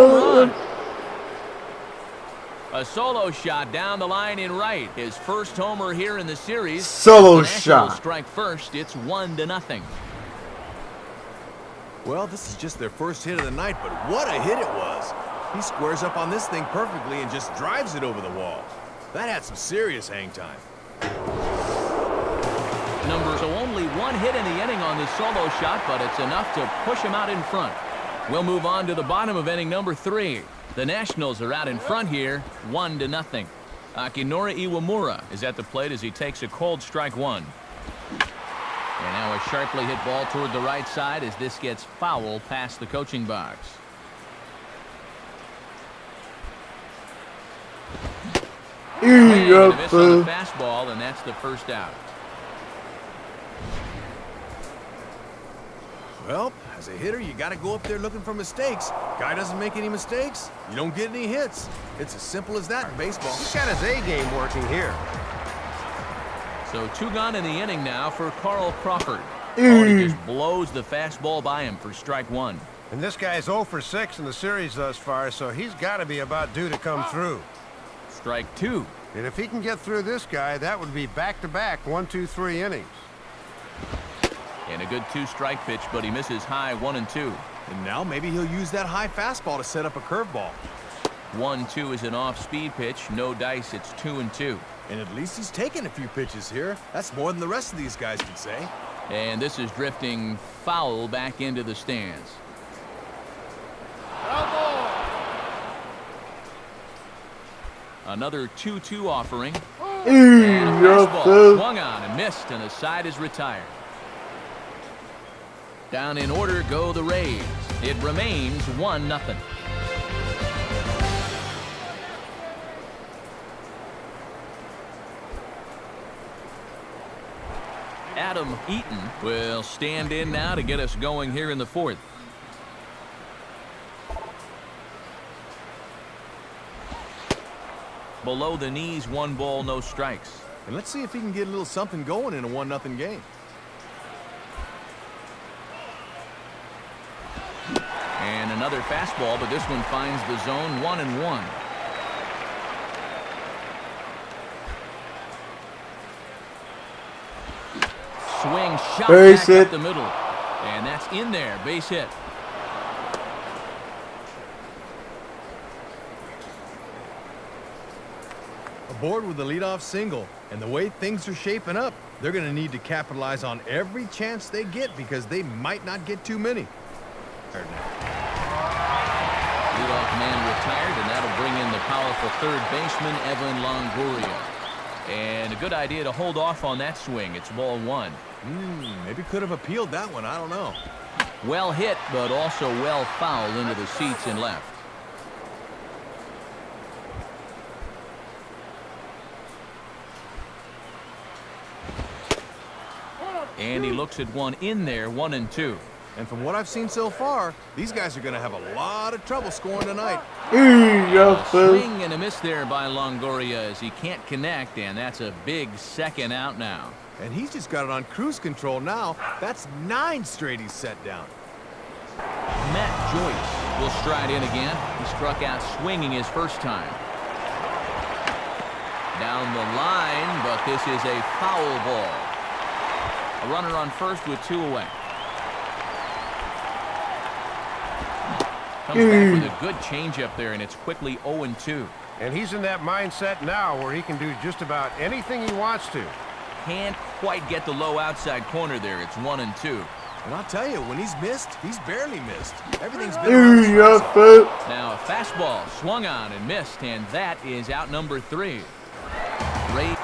[SPEAKER 1] Home run. A solo shot down the line in right. His first homer here in the series.
[SPEAKER 2] Solo
[SPEAKER 1] The Nationals
[SPEAKER 2] shot.
[SPEAKER 1] strike first. It's 1-0.
[SPEAKER 3] Well, this is just their first hit of the night, but what a hit it was. He squares up on this thing perfectly and just drives it over the wall. That had some serious hang time.
[SPEAKER 1] So only one hit in the inning on this solo shot, but it's enough to push him out in front. We'll move on to the bottom of inning number 3. The Nationals are out in front here, 1-0. Akinori Iwamura is at the plate as he takes a cold strike one. And now a sharply hit ball toward the right side as this gets foul past the coaching box. And a miss on the fastball, and that's the first out.
[SPEAKER 3] Well, as a hitter, you got to go up there looking for mistakes. Guy doesn't make any mistakes, you don't get any hits. It's as simple as that in baseball.
[SPEAKER 4] He's got his A game working here.
[SPEAKER 1] So 2 gone in the inning now for Carl Crawford. He just blows the fastball by him for strike 1.
[SPEAKER 4] And this guy's 0 for 6 in the series thus far, so he's got to be about due to come through.
[SPEAKER 1] Strike 2.
[SPEAKER 4] And if he can get through this guy, that would be back-to-back 1, 2, 3 innings.
[SPEAKER 1] And a good 2-strike pitch, but he misses high 1 and 2.
[SPEAKER 3] And now maybe he'll use that high fastball to set up a curveball.
[SPEAKER 1] 1-2 is an off-speed pitch. No dice. It's 2 and 2.
[SPEAKER 3] And at least he's taking a few pitches here. That's more than the rest of these guys can say.
[SPEAKER 1] And this is drifting foul back into the stands. Another 2-2 offering. And a fastball swung on and missed, and the side is retired. Down in order go the Rays. It remains 1-0. Adam Eaton will stand in now to get us going here in the 4th. Below the knees, 1 ball, no strikes.
[SPEAKER 3] And let's see if he can get a little something going in a 1-0 game.
[SPEAKER 1] And another fastball, but this one finds the zone, 1-1. Swing shot
[SPEAKER 2] Base
[SPEAKER 1] back
[SPEAKER 2] hit.
[SPEAKER 1] up the middle. And that's in there. Base hit.
[SPEAKER 3] Aboard with the leadoff single. And the way things are shaping up, they're going to need to capitalize on every chance they get because they might not get too many.
[SPEAKER 1] Leadoff man retired, and that'll bring in the powerful third baseman, Evan Longoria. And a good idea to hold off on that swing. It's ball 1.
[SPEAKER 3] Maybe could have appealed that one. I don't know.
[SPEAKER 1] Well hit, but also well fouled into the seats and left. And he looks at one in there, 1-2.
[SPEAKER 3] And from what I've seen so far, these guys are going to have a lot of trouble scoring tonight.
[SPEAKER 1] A swing and a miss there by Longoria as he can't connect, and that's a big second out now.
[SPEAKER 3] And he's just got it on cruise control now. That's 9 straight he's set down.
[SPEAKER 1] Matt Joyce will stride in again. He struck out swinging his first time. Down the line, but this is a foul ball. A runner on first with 2 away. Comes back with a good changeup there, and it's quickly 0-2.
[SPEAKER 4] And he's in that mindset now where he can do just about anything he wants to.
[SPEAKER 1] Can't quite get the low outside corner there. It's 1-2.
[SPEAKER 3] And I'll tell you, when he's missed, he's barely missed. Everything's been
[SPEAKER 1] Now a fastball swung on and missed, and that is out number 3. Great.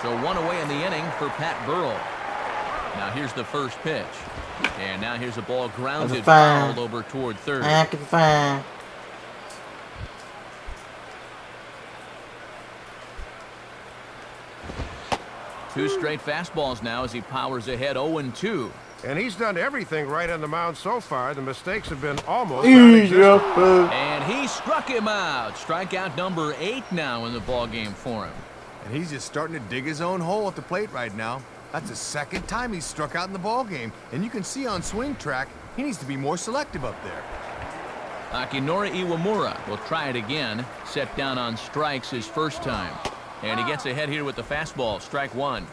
[SPEAKER 1] So 1 away in the inning for Pat Burrell. Now here's the first pitch. And now here's a ball grounded, fouled over toward third. Two straight fastballs now as he powers ahead 0-2.
[SPEAKER 4] And he's done everything right on the mound so far. The mistakes have been almost
[SPEAKER 2] Easy
[SPEAKER 4] non-existent.
[SPEAKER 2] up, man.
[SPEAKER 1] And he struck him out. Strikeout number 8 now in the ballgame for him.
[SPEAKER 3] And he's just starting to dig his own hole at the plate right now. That's the second time he's struck out in the ballgame. And you can see on swing track, he needs to be more selective up there.
[SPEAKER 1] Akinori Iwamura will try it again. Set down on strikes his first time. And he gets ahead here with the fastball. Strike 1.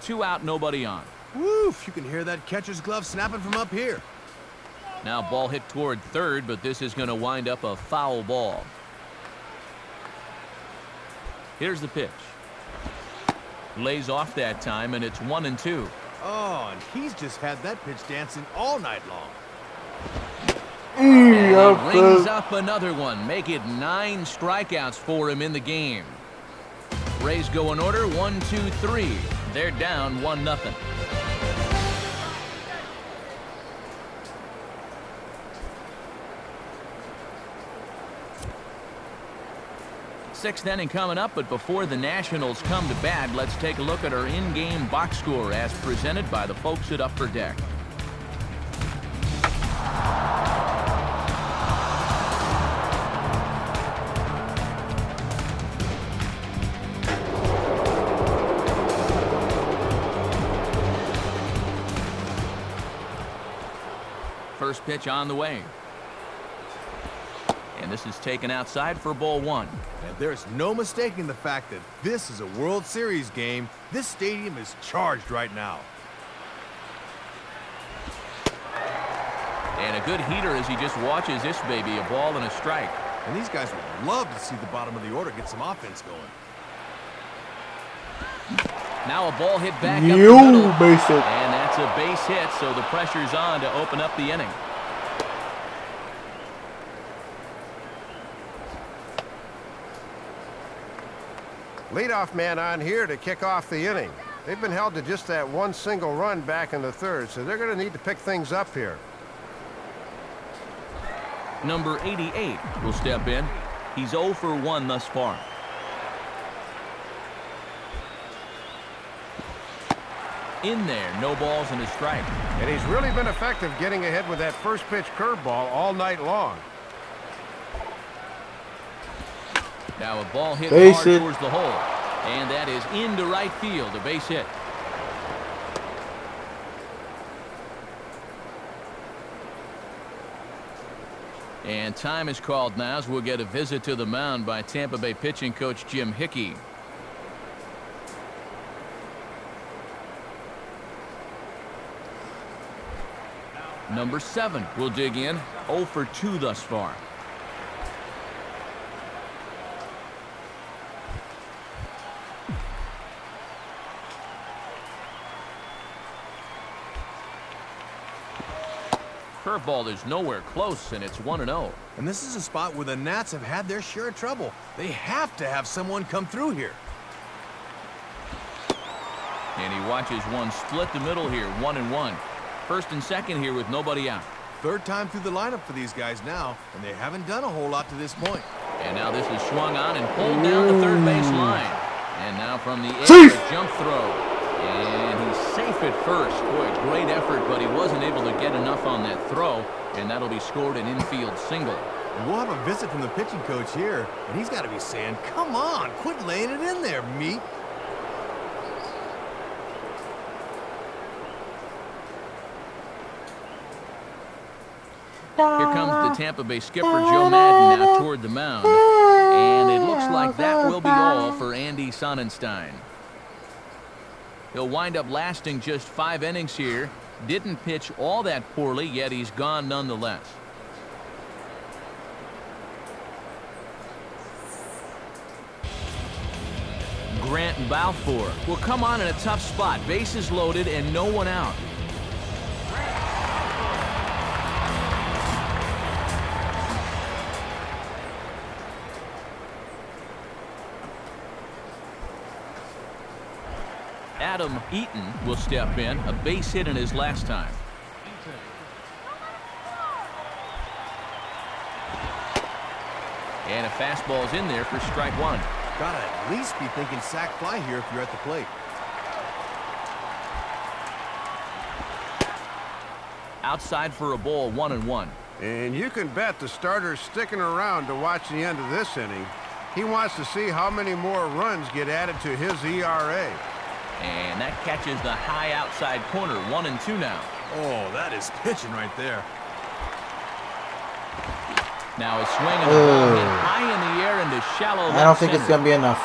[SPEAKER 1] 2 out, nobody on.
[SPEAKER 3] Woof! You can hear that catcher's glove snapping from up here.
[SPEAKER 1] Now ball hit toward third, but this is going to wind up a foul ball. Here's the pitch. Lays off that time, and it's 1-2.
[SPEAKER 3] Oh, and he's just had that pitch dancing all night long.
[SPEAKER 2] Easy
[SPEAKER 1] And
[SPEAKER 2] up,
[SPEAKER 1] he rings
[SPEAKER 2] man.
[SPEAKER 1] up another one. Make it 9 strikeouts for him in the game. Rays go in order, 1, 2, 3. They're down 1-0. Sixth inning coming up, but before the Nationals come to bat, let's take a look at our in-game box score as presented by the folks at Upper Deck. First pitch on the way. And this is taken outside for ball 1.
[SPEAKER 3] And there's no mistaking the fact that this is a World Series game. This stadium is charged right now.
[SPEAKER 1] And a good heater as he just watches this baby, a ball and a strike.
[SPEAKER 3] And these guys would love to see the bottom of the order get some offense going.
[SPEAKER 1] Now a ball hit back up the
[SPEAKER 2] You
[SPEAKER 1] middle.
[SPEAKER 2] base it.
[SPEAKER 1] And that's a base hit, so the pressure's on to open up the inning.
[SPEAKER 4] Leadoff man on here to kick off the inning. They've been held to just that one single run back in the third, so they're going to need to pick things up here.
[SPEAKER 1] Number 88 will step in. He's 0 for 1 thus far. In there, no balls and a strike.
[SPEAKER 4] And he's really been effective getting ahead with that first pitch curveball all night long.
[SPEAKER 1] Now a ball hit
[SPEAKER 2] Base
[SPEAKER 1] hard
[SPEAKER 2] hit.
[SPEAKER 1] towards the hole. And that is into right field, a base hit. And time is called now as we'll get a visit to the mound by Tampa Bay pitching coach Jim Hickey. Number 7 will dig in. 0 for 2 thus far. Curveball is nowhere close, and it's 1-0.
[SPEAKER 3] And this is a spot where the Nats have had their share of trouble. They have to have someone come through here.
[SPEAKER 1] And he watches one split the middle here, 1-1. First and second here with nobody out.
[SPEAKER 3] Third time through the lineup for these guys now, and they haven't done a whole lot to this point.
[SPEAKER 1] And now this is swung on and pulled down the third base line. And now from the edge,
[SPEAKER 2] Safe.
[SPEAKER 1] a jump throw. And he's safe at first. Boy, great effort, but he wasn't able to get enough on that throw. And that'll be scored an infield single.
[SPEAKER 3] And we'll have a visit from the pitching coach here, and he's got to be saying, come on, quit laying it in there, meat.
[SPEAKER 1] Here comes the Tampa Bay skipper, Joe Madden, now toward the mound. And it looks like that will be all for Andy Sonnenstein. He'll wind up lasting just 5 innings here. Didn't pitch all that poorly, yet he's gone nonetheless. Grant Balfour will come on in a tough spot. Bases loaded and no one out. Adam Eaton will step in, a base hit in his last time. And a fastball's in there for strike 1.
[SPEAKER 3] Gotta at least be thinking sac fly here if you're at the plate.
[SPEAKER 1] Outside for a ball, 1-1.
[SPEAKER 4] And you can bet the starter's sticking around to watch the end of this inning. He wants to see how many more runs get added to his ERA.
[SPEAKER 1] And that catches the high outside corner, 1-2 now.
[SPEAKER 3] Oh, that is pitching right there.
[SPEAKER 1] Now a swing and a ball hit high in the air into shallow left
[SPEAKER 2] I don't think
[SPEAKER 1] center.
[SPEAKER 2] it's going to be enough.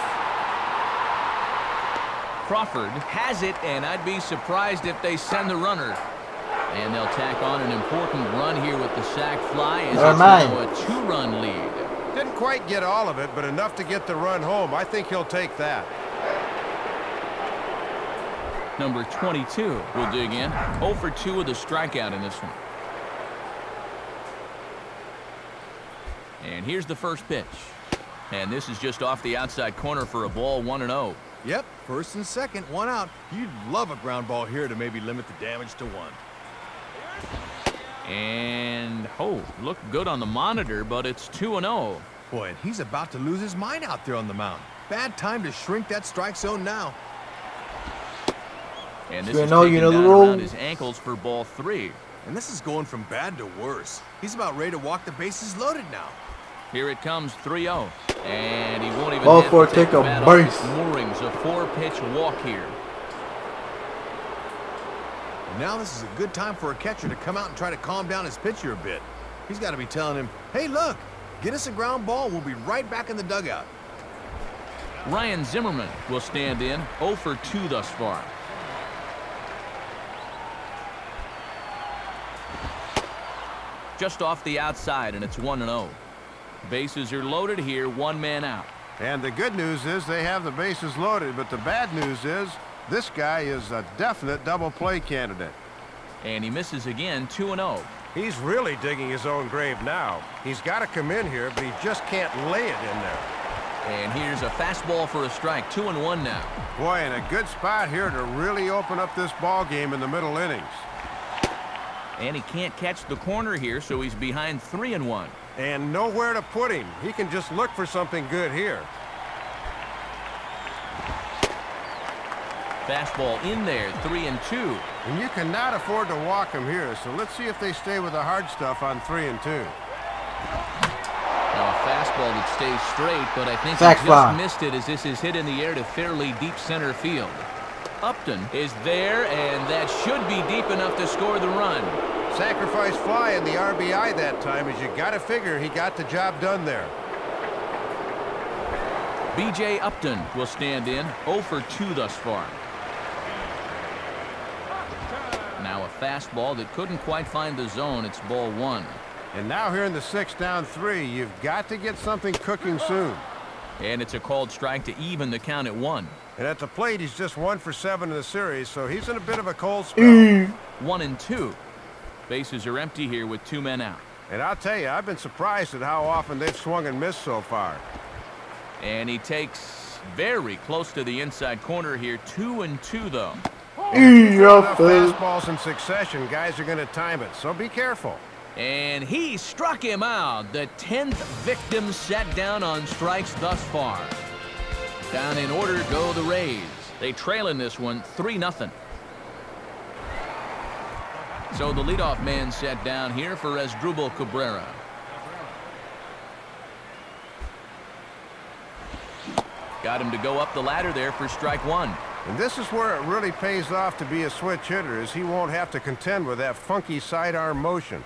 [SPEAKER 1] Crawford has it, and I'd be surprised if they send the runner. And they'll tack on an important run here with the sac fly as it's now a 2-run lead.
[SPEAKER 4] Didn't quite get all of it, but enough to get the run home. I think he'll take that.
[SPEAKER 1] Number 22 will dig in. 0 for 2 with a strikeout in this one. And here's the first pitch. And this is just off the outside corner for a ball, 1-0.
[SPEAKER 3] Yep, first and second, 1 out. You'd love a ground ball here to maybe limit the damage to 1.
[SPEAKER 1] And, looked good on the monitor, but it's 2-0.
[SPEAKER 3] Boy, and he's about to lose his mind out there on the mound. Bad time to shrink that strike zone now.
[SPEAKER 1] And this is taken down around his ankles for ball 3.
[SPEAKER 3] And this is going from bad to worse. He's about ready to walk the bases loaded now.
[SPEAKER 1] Here it comes, 3-0. And he won't even
[SPEAKER 2] Ball
[SPEAKER 1] hit
[SPEAKER 2] 4,
[SPEAKER 1] to
[SPEAKER 2] take a
[SPEAKER 1] the bat
[SPEAKER 2] base.
[SPEAKER 1] off moorings, a 4-pitch walk here.
[SPEAKER 3] And now this is a good time for a catcher to come out and try to calm down his pitcher a bit. He's got to be telling him, hey, look, get us a ground ball. We'll be right back in the dugout.
[SPEAKER 1] Ryan Zimmerman will stand in, 0 for 2 thus far. Just off the outside, and it's 1-0. Bases are loaded here, 1 man out.
[SPEAKER 4] And the good news is they have the bases loaded, but the bad news is this guy is a definite double play candidate.
[SPEAKER 1] And he misses again, 2-0.
[SPEAKER 4] He's really digging his own grave now. He's got to come in here, but he just can't lay it in there.
[SPEAKER 1] And here's a fastball for a strike, 2-1 now.
[SPEAKER 4] Boy, in a good spot here to really open up this ball game in the middle innings.
[SPEAKER 1] And he can't catch the corner here, so he's behind 3-1.
[SPEAKER 4] And nowhere to put him. He can just look for something good here.
[SPEAKER 1] Fastball in there, 3-2.
[SPEAKER 4] And you cannot afford to walk him here, so let's see if they stay with the hard stuff on 3-2.
[SPEAKER 1] Now a fastball that stays straight, but I think
[SPEAKER 2] Sac
[SPEAKER 1] he
[SPEAKER 2] fly.
[SPEAKER 1] just missed it as this is hit in the air to fairly deep center field. Upton is there, and that should be deep enough to score the run.
[SPEAKER 4] Sacrifice fly in the RBI that time, as you got to figure he got the job done there.
[SPEAKER 1] B.J. Upton will stand in, 0 for 2 thus far. Now a fastball that couldn't quite find the zone. It's ball 1.
[SPEAKER 4] And now here in the 6 down 3, you've got to get something cooking soon.
[SPEAKER 1] And it's a called strike to even the count at 1.
[SPEAKER 4] And at the plate, he's just 1 for 7 in the series, so he's in a bit of a cold spell.
[SPEAKER 1] 1-2. Bases are empty here with 2 men out.
[SPEAKER 4] And I'll tell you, I've been surprised at how often they've swung and missed so far.
[SPEAKER 1] And he takes very close to the inside corner here. 2-2 though.
[SPEAKER 4] Enough fastballs in succession, guys are going to time it, so be careful.
[SPEAKER 1] And he struck him out. The 10th victim set down on strikes thus far. Down in order go the Rays. They trail in this one 3-0. So the leadoff man set down here for Asdrubal Cabrera. Got him to go up the ladder there for strike 1.
[SPEAKER 4] And this is where it really pays off to be a switch hitter, as he won't have to contend with that funky sidearm motion.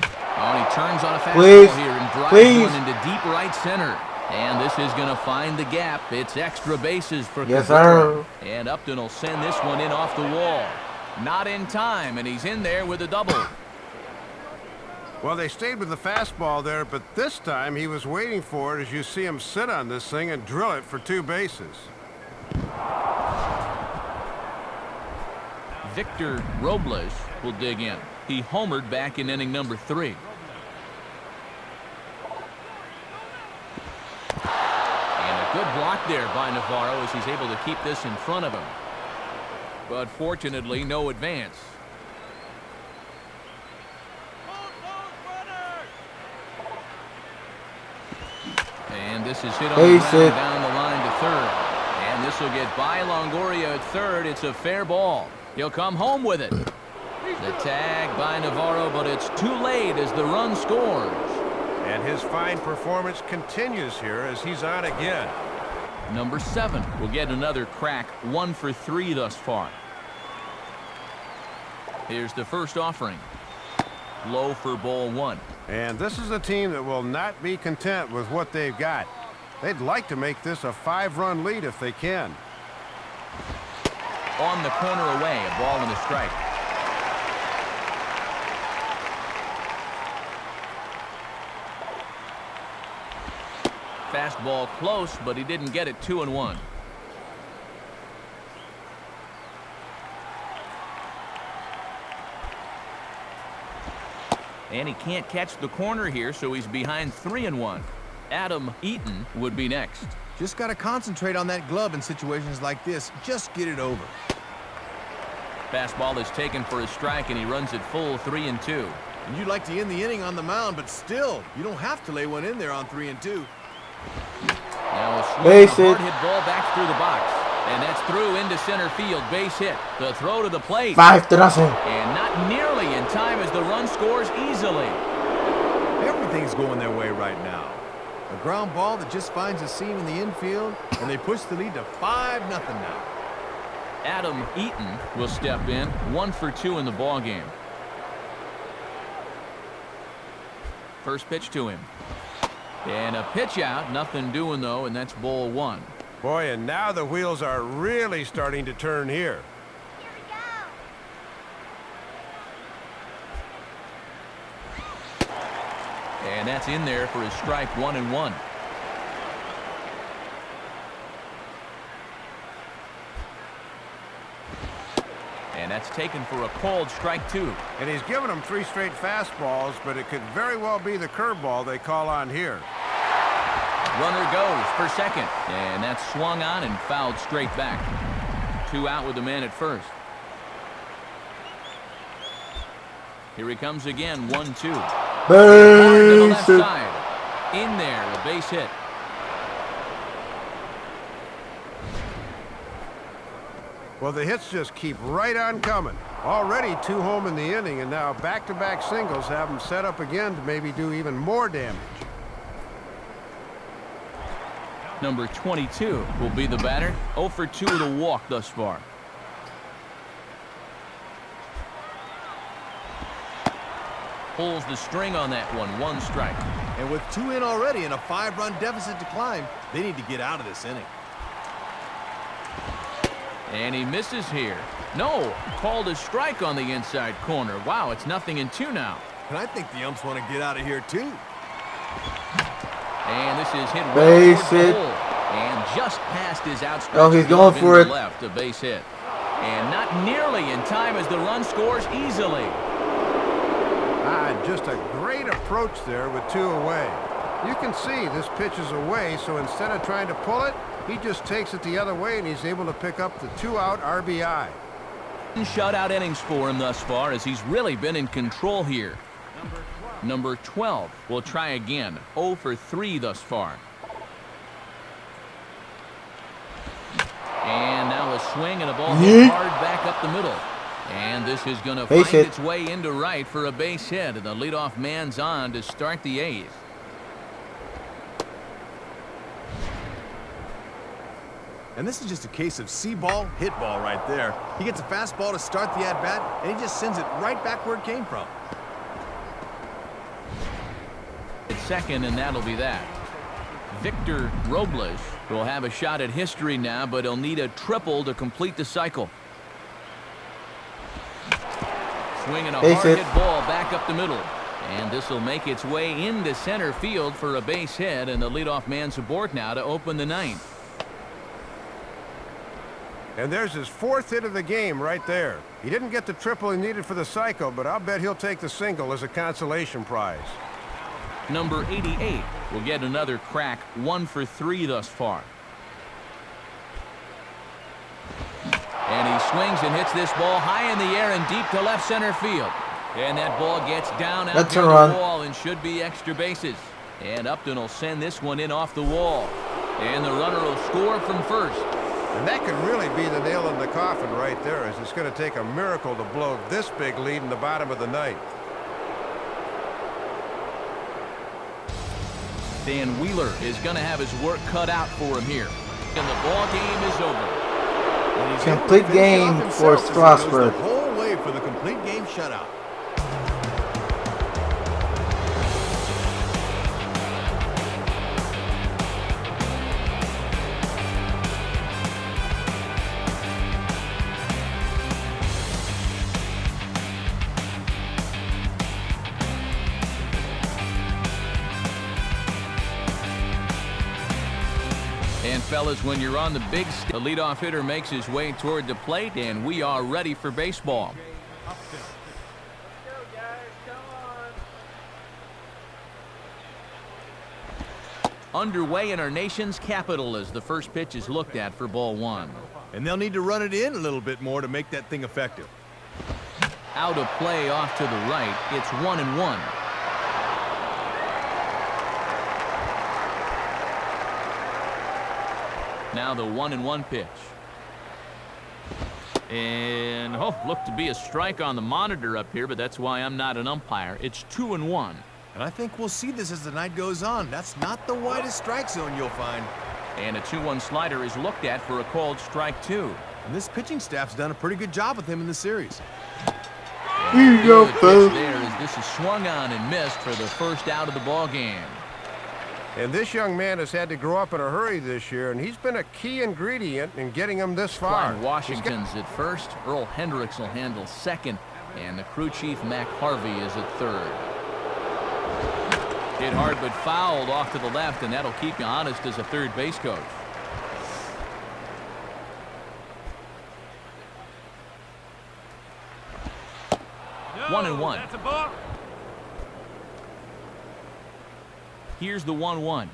[SPEAKER 1] Oh, and he turns on a fastball
[SPEAKER 2] Please.
[SPEAKER 1] here and drives
[SPEAKER 2] Please.
[SPEAKER 1] one into deep right center. And this is going to find the gap. It's extra bases for
[SPEAKER 2] Yes,
[SPEAKER 1] Cabrera.
[SPEAKER 2] sir.
[SPEAKER 1] And Upton will send this one in off the wall. Not in time, and he's in there with a double.
[SPEAKER 4] Well, they stayed with the fastball there, but this time he was waiting for it as you see him sit on this thing and drill it for 2 bases.
[SPEAKER 1] Victor Robles will dig in. He homered back in inning number 3. And a good block there by Navarro as he's able to keep this in front of him. But fortunately, no advance. And this is hit on the ground down the line to third. And this will get by Longoria at third. It's a fair ball. He'll come home with it. The tag by Navarro, but it's too late as the run scores.
[SPEAKER 4] And his fine performance continues here as he's on again.
[SPEAKER 1] Number 7 will get another crack, 1 for 3 thus far. Here's the first offering. Low for ball 1.
[SPEAKER 4] And this is a team that will not be content with what they've got. They'd like to make this a 5-run lead if they can.
[SPEAKER 1] On the corner away, a ball and a strike. Fastball close, but he didn't get it. 2-1. And he can't catch the corner here, so he's behind 3-1. Adam Eaton would be next.
[SPEAKER 3] Just got to concentrate on that glove in situations like this. Just get it over.
[SPEAKER 1] Fastball is taken for a strike, and he runs it full 3-2.
[SPEAKER 3] And you'd like to end the inning on the mound, but still, you don't have to lay one in there on 3-2.
[SPEAKER 1] Now a swing,
[SPEAKER 2] Base
[SPEAKER 1] a
[SPEAKER 2] hit.
[SPEAKER 1] hard hit ball back through the box. And that's through into center field. Base hit. The throw to the plate.
[SPEAKER 2] 5-0.
[SPEAKER 1] And not nearly in time as the run scores easily.
[SPEAKER 3] Everything's going their way right now. A ground ball that just finds a seam in the infield, and they push the lead to 5-0 now.
[SPEAKER 1] Adam Eaton will step in. 1 for 2 in the ball game. First pitch to him. And a pitch out. Nothing doing, though, and that's ball 1.
[SPEAKER 4] Boy, and now the wheels are really starting to turn here.
[SPEAKER 1] And that's in there for his strike. 1-1. And that's taken for a called strike 2.
[SPEAKER 4] And he's given them 3 straight fastballs, but it could very well be the curveball they call on here.
[SPEAKER 1] Runner goes for second. And that's swung on and fouled straight back. 2 out with the man at first. Here he comes again. 1-2. To the left
[SPEAKER 2] Base hit.
[SPEAKER 1] side. In there, a base hit.
[SPEAKER 4] Well, the hits just keep right on coming. Already 2 home in the inning, and now back-to-back singles have them set up again to maybe do even more damage.
[SPEAKER 1] Number 22 will be the batter. 0 for 2 with a walk thus far. Pulls the string on that one. 1 strike.
[SPEAKER 3] And with 2 in already and a 5-run deficit to climb, they need to get out of this inning.
[SPEAKER 1] And he misses here. No, called a strike on the inside corner. Wow, it's 0-2 now.
[SPEAKER 3] And I think the umps want to get out of here, too.
[SPEAKER 1] And this is hit
[SPEAKER 2] Base
[SPEAKER 1] well toward the
[SPEAKER 2] hit.
[SPEAKER 1] hole. And just past his outstretched
[SPEAKER 2] Oh, he's
[SPEAKER 1] glove
[SPEAKER 2] going for
[SPEAKER 1] into
[SPEAKER 2] it.
[SPEAKER 1] left, a base hit. And not nearly in time as the run scores easily.
[SPEAKER 4] Just a great approach there with 2 away. You can see this pitch is away, so instead of trying to pull it, he just takes it the other way, and he's able to pick up the 2-out RBI.
[SPEAKER 1] Shutout innings for him thus far as he's really been in control here. Number 12 will try again. 0 for 3 thus far. And now a swing and a ball hit hard back up the middle. And this is going to find its way into right for a base hit. And the leadoff man's on to start the 8th.
[SPEAKER 3] And this is just a case of see ball, hit ball right there. He gets a fastball to start the at-bat, and he just sends it right back where it came from.
[SPEAKER 1] It's second, and that'll be that. Victor Robles will have a shot at history now, but he'll need a triple to complete the cycle. Swinging a hard hit ball back up the middle. And this will make its way into center field for a base hit, and the leadoff man's aboard now to open the 9th.
[SPEAKER 4] And there's his 4th hit of the game right there. He didn't get the triple he needed for the cycle, but I'll bet he'll take the single as a consolation prize.
[SPEAKER 1] Number 88 will get another crack. 1 for 3 thus far. And he swings and hits this ball high in the air and deep to left center field. And that ball gets down out near the wall and should be extra bases. And Upton will send this one in off the wall. And the runner will score from first.
[SPEAKER 4] And that could really be the nail in the coffin right there, as it's going to take a miracle to blow this big lead in the bottom of the ninth.
[SPEAKER 1] Dan Wheeler is going to have his work cut out for him here. And the ball game is over.
[SPEAKER 2] Complete game for Strasburg.
[SPEAKER 3] The whole way for the complete game shutout.
[SPEAKER 1] And fellas, when you're on the big stage, the leadoff hitter makes his way toward the plate, and we are ready for baseball. Underway in our nation's capital as the first pitch is looked at for ball one.
[SPEAKER 3] And they'll need to run it in a little bit more to make that thing effective.
[SPEAKER 1] Out of play off to the right. It's 1-1. Now the 1-1 pitch. And, looked to be a strike on the monitor up here, but that's why I'm not an umpire. It's 2-1.
[SPEAKER 3] And I think we'll see this as the night goes on. That's not the widest strike zone you'll find.
[SPEAKER 1] And a 2-1 slider is looked at for a called strike two.
[SPEAKER 3] And this pitching staff's done a pretty good job with him in the series.
[SPEAKER 2] Here you go,
[SPEAKER 1] Good
[SPEAKER 2] folks.
[SPEAKER 1] pitch there as this is swung on and missed for the first out of the ball game.
[SPEAKER 4] And this young man has had to grow up in a hurry this year, and he's been a key ingredient in getting him this far.
[SPEAKER 1] Klein Washington's at first. Earl Hendricks will handle second. And the crew chief, Mac Harvey, is at third. Hit hard but fouled off to the left, and that'll keep you honest as a third base coach. No, 1-1. That's a ball. Here's the 1-1.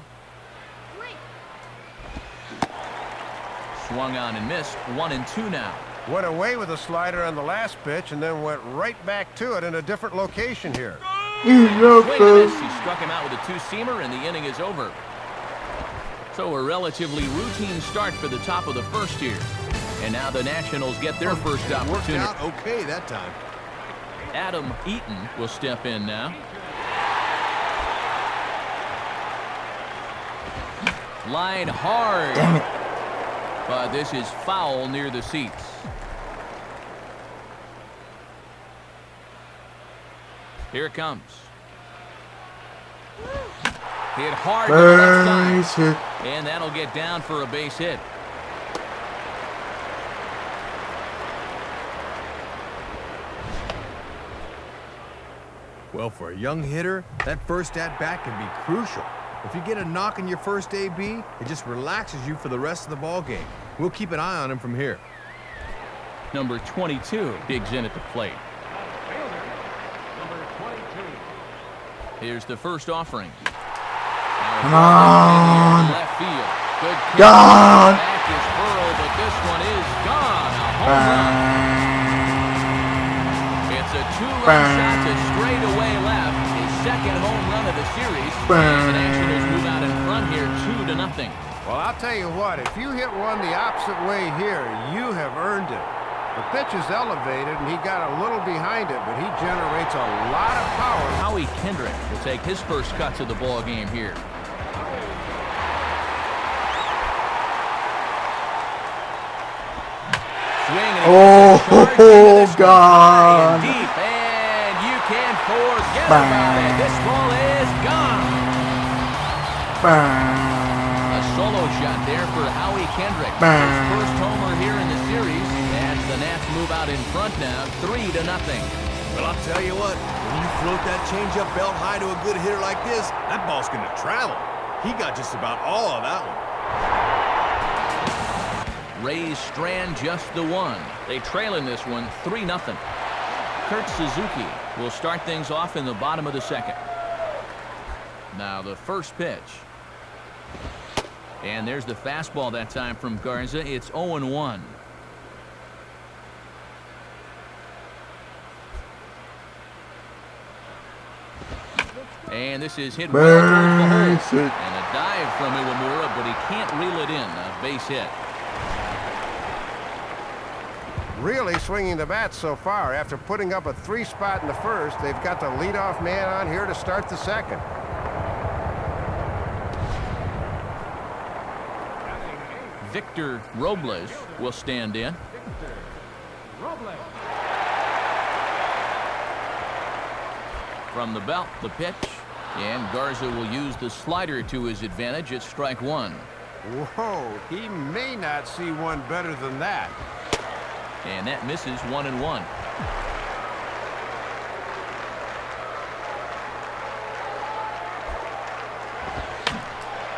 [SPEAKER 1] Swung on and missed. 1-2 now.
[SPEAKER 4] Went away with a slider on the last pitch and then went right back to it in a different location here.
[SPEAKER 2] Here you go,
[SPEAKER 1] Swing and
[SPEAKER 2] folks.
[SPEAKER 1] miss. He struck him out with a two-seamer, and the inning is over. So a relatively routine start for the top of the first here. And now the Nationals get their first opportunity.
[SPEAKER 3] Worked out okay that time.
[SPEAKER 1] Adam Eaton will step in now. Line hard.
[SPEAKER 2] Damn it.
[SPEAKER 1] But this is foul near the seats. Here it comes. Hit hard to the left
[SPEAKER 2] Base
[SPEAKER 1] side.
[SPEAKER 2] hit.
[SPEAKER 1] And that'll get down for a base hit.
[SPEAKER 3] Well, for a young hitter, that first at-bat can be crucial. If you get a knock in your first AB, it just relaxes you for the rest of the ball game. We'll keep an eye on him from here.
[SPEAKER 1] Number 22 digs in at the plate. Here's the first offering.
[SPEAKER 2] Come on.
[SPEAKER 1] Left field. Good catch.
[SPEAKER 2] Gone.
[SPEAKER 1] Back is Burrow, but this one is gone. A home run. It's a two-run shot to straightaway left. His second home run of the series. And the Nationals move out in front here 2-0.
[SPEAKER 4] Well, I'll tell you what, if you hit one the opposite way here, you have earned it. The pitch is elevated, and he got a little behind it, but he generates a lot of power.
[SPEAKER 1] Howie Kendrick will take his first cut to the ball game here.
[SPEAKER 2] Oh, God.
[SPEAKER 1] Deep, and you can forget about it. This ball is gone. A solo shot there for Howie Kendrick. His first homer here in the series as the Nats move out in front now, 3-0.
[SPEAKER 3] Well, I'll tell you what, when you float that changeup belt high to a good hitter like this, that ball's going to travel. He got just about all of that one.
[SPEAKER 1] Rays strand just the one. They trail in this one 3-0. Kurt Suzuki will start things off in the bottom of the second. Now the first pitch. And there's the fastball that time from Garza. It's 0-1. And this is hit well towards the hole. And a dive from Iwamura, but he can't reel it in. A base hit.
[SPEAKER 4] really swinging the bat so far. After putting up a 3 spot in the first, they've got the leadoff man on here to start the second.
[SPEAKER 1] Victor Robles will stand in. From the belt, the pitch, and Garza will use the slider to his advantage at strike one.
[SPEAKER 4] Whoa, he may not see one better than that.
[SPEAKER 1] And that misses 1-1.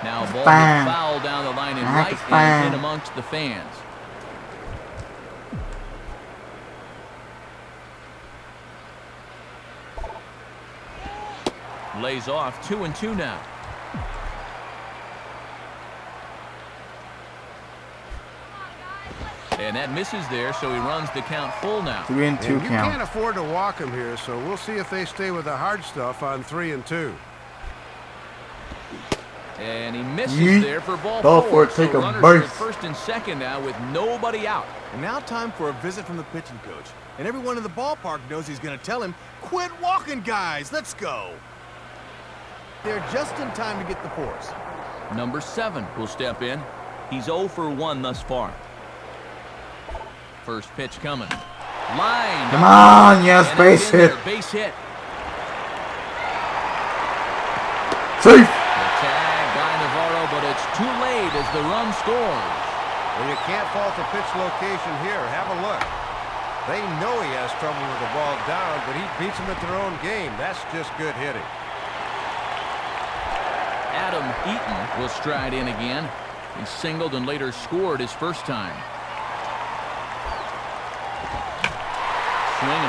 [SPEAKER 1] Now ball gets foul down the line in right and in amongst the fans. Lays off 2-2 now. And that misses there, so he runs the count full now.
[SPEAKER 2] 3-2 count.
[SPEAKER 4] You can't afford to walk him here, so we'll see if they stay with the hard stuff on 3-2.
[SPEAKER 1] And he misses there for ball
[SPEAKER 2] four.
[SPEAKER 1] So
[SPEAKER 2] Take a
[SPEAKER 1] runners
[SPEAKER 2] base.
[SPEAKER 1] at first and second now with nobody out.
[SPEAKER 3] And now time for a visit from the pitching coach. And everyone in the ballpark knows he's going to tell him, quit walking, guys. Let's go. They're just in time to get the force.
[SPEAKER 1] Number 7 will step in. He's 0 for 1 thus far. First pitch coming. Line.
[SPEAKER 2] Come on, yes, base hit.
[SPEAKER 1] Base hit.
[SPEAKER 2] Safe.
[SPEAKER 1] The tag by Navarro, but it's too late as the run scores.
[SPEAKER 4] Well, you can't fault the pitch location here. Have a look. They know he has trouble with the ball down, but he beats them at their own game. That's just good hitting.
[SPEAKER 1] Adam Eaton will stride in again. He singled and later scored his first time.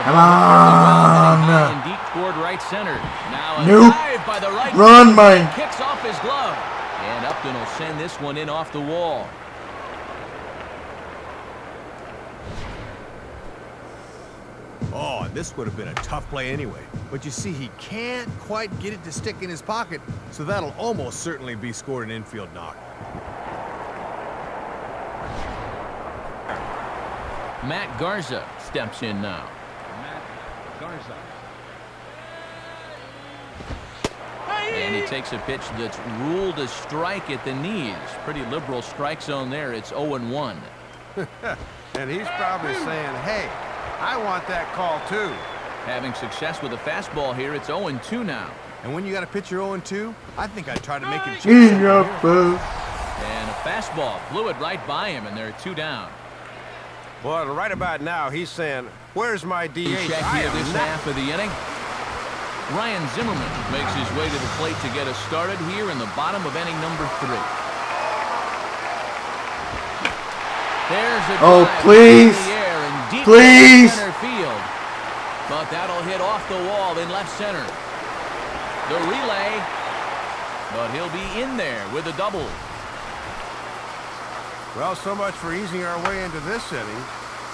[SPEAKER 2] Come on.
[SPEAKER 1] Deep toward right center. Now a
[SPEAKER 2] Nope.
[SPEAKER 1] dive by the right
[SPEAKER 2] Run,
[SPEAKER 1] fielder.
[SPEAKER 2] man.
[SPEAKER 1] Kicks off his glove. And Upton will send this one in off the wall.
[SPEAKER 3] Oh, this would have been a tough play anyway. But you see, he can't quite get it to stick in his pocket, so that'll almost certainly be scored an infield knock.
[SPEAKER 1] Matt Garza steps in now. And he takes a pitch that's ruled a strike at the knees. Pretty liberal strike zone there. It's 0-1.
[SPEAKER 4] And he's probably saying, hey, I want that call too.
[SPEAKER 1] Having success with a fastball here, it's 0-2 now.
[SPEAKER 3] And when you got a pitcher 0-2, I think I'd try to make him
[SPEAKER 2] In your face.
[SPEAKER 1] And a fastball blew it right by him, and there are 2 down.
[SPEAKER 4] Well, right about now, he's saying, where's my DH?
[SPEAKER 1] Check
[SPEAKER 4] I
[SPEAKER 1] here
[SPEAKER 4] am
[SPEAKER 1] this
[SPEAKER 4] not-
[SPEAKER 1] half of the inning. Ryan Zimmerman makes his way to the plate to get us started here in the bottom of inning number 3. There's a
[SPEAKER 2] Oh,
[SPEAKER 1] drive
[SPEAKER 2] please.
[SPEAKER 1] in the air and deep
[SPEAKER 2] Please.
[SPEAKER 1] to center field. But that'll hit off the wall in left center. The relay, but he'll be in there with a double.
[SPEAKER 4] Well, so much for easing our way into this inning.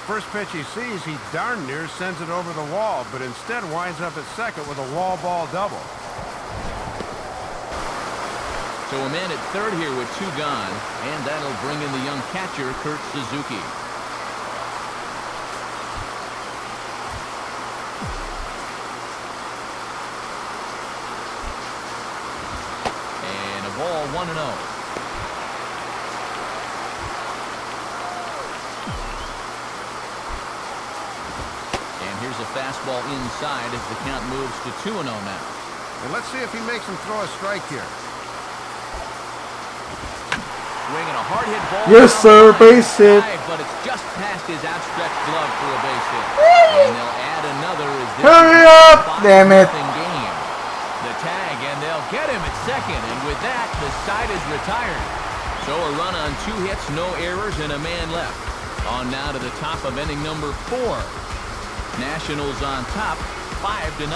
[SPEAKER 4] First pitch he sees, he darn near sends it over the wall, but instead winds up at second with a wall ball double.
[SPEAKER 1] So a man at third here with 2 gone, and that'll bring in the young catcher, Kurt Suzuki. And a ball 1-0. Here's a fastball inside as the count moves to 2-0 now.
[SPEAKER 4] And let's see if he makes him throw a strike here.
[SPEAKER 1] Swinging a hard hit ball.
[SPEAKER 2] Yes, sir. Base hit.
[SPEAKER 1] But it's just past his outstretched glove for a base hit. And they'll add another as this
[SPEAKER 2] Hurry
[SPEAKER 1] is a
[SPEAKER 2] up, damn it.
[SPEAKER 1] 5-0 game. The tag, and they'll get him at second. And with that, the side is retired. So a run on 2 hits, no errors, and a man left. On now to the top of inning number 4. Nationals on top, 5-0.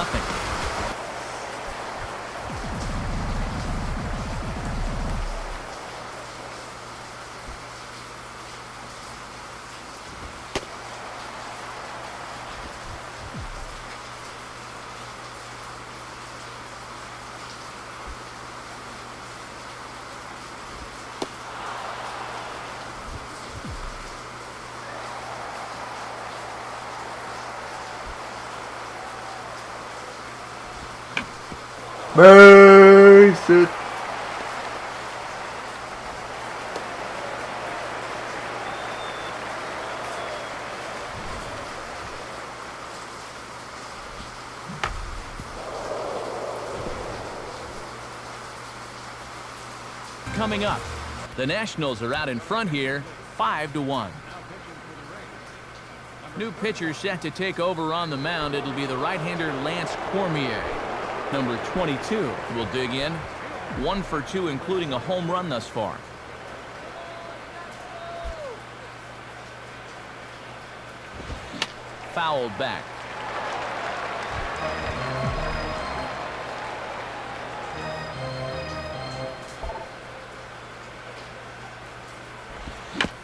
[SPEAKER 2] Base it.
[SPEAKER 1] Coming up, the Nationals are out in front here, 5-1. New pitcher set to take over on the mound. It'll be the right-hander Lance Cormier. Number 22 will dig in. 1 for 2, including a home run thus far. Fouled back.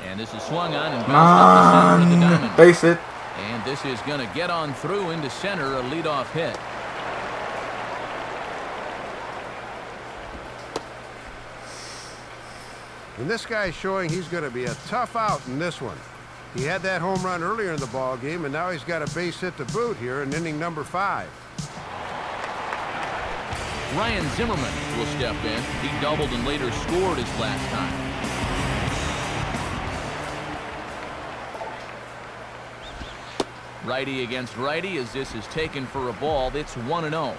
[SPEAKER 1] And this is swung on and bounced up the center of the diamond.
[SPEAKER 2] Base it.
[SPEAKER 1] And this is going to get on through into center, a leadoff hit.
[SPEAKER 4] And this guy's showing he's going to be a tough out in this one. He had that home run earlier in the ball game, and now he's got a base hit to boot here in inning number 5.
[SPEAKER 1] Ryan Zimmerman will step in. He doubled and later scored his last time. Righty against righty as this is taken for a ball. It's 1-0.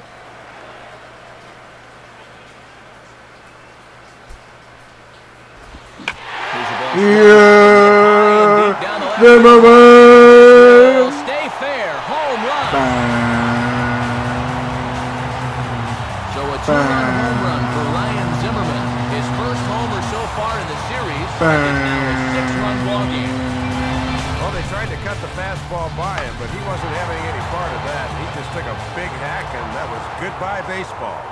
[SPEAKER 2] Yeah, Zimmerman.
[SPEAKER 1] Stay fair. Home run. So a 2-run home run for Ryan Zimmerman. His first homer so far in the series. And it's now a 6-run ball game.
[SPEAKER 4] Well, they tried to cut the fastball by him, but he wasn't having any part of that. He just took a big hack, and that was goodbye baseball.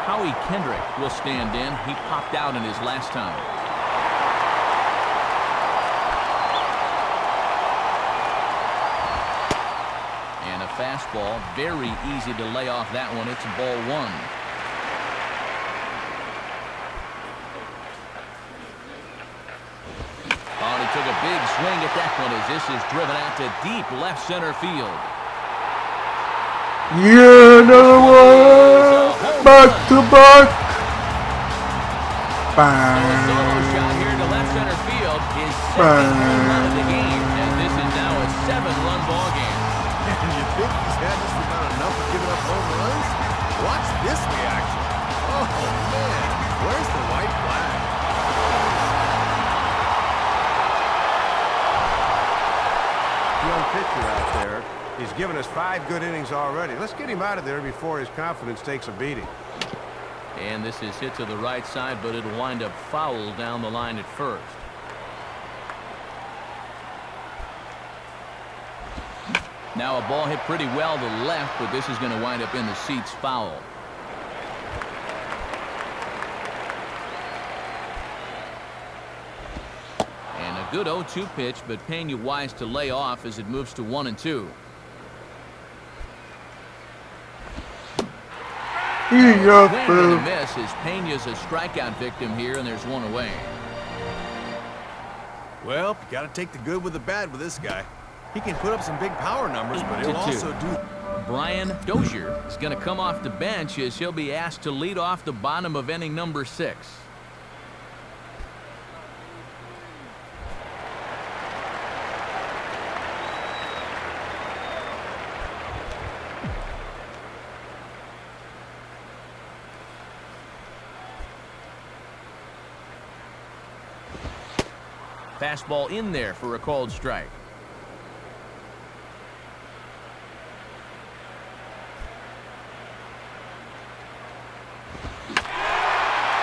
[SPEAKER 1] Howie Kendrick will stand in. He popped out in his last time. And a fastball. Very easy to lay off that one. It's ball 1. Oh, and he took a big swing at that one as this is driven out to deep left center field.
[SPEAKER 2] Yeah, another one. Back to back.
[SPEAKER 1] So a solo shot here to left center field. His second home run of the game, and this is now a 7-run ball game.
[SPEAKER 3] And you think he's had just about enough of giving up home runs? Watch this reaction. Oh, man. Where's the white flag?
[SPEAKER 4] Young pitcher out there. He's given us 5 good innings already. Let's get him out of there before his confidence takes a beating.
[SPEAKER 1] And this is hit to the right side, but it'll wind up foul down the line at first. Now a ball hit pretty well to the left, but this is going to wind up in the seats foul. And a good 0-2 pitch, but Pena wise to lay off as it moves to 1-2. Swing and a miss as Pena's a strikeout victim here, and there's one away.
[SPEAKER 3] Well, you got to take the good with the bad with this guy. He can put up some big power numbers, but he'll also do...
[SPEAKER 1] Brian Dozier is going to come off the bench as he'll be asked to lead off the bottom of inning number 6. Fastball in there for a called strike.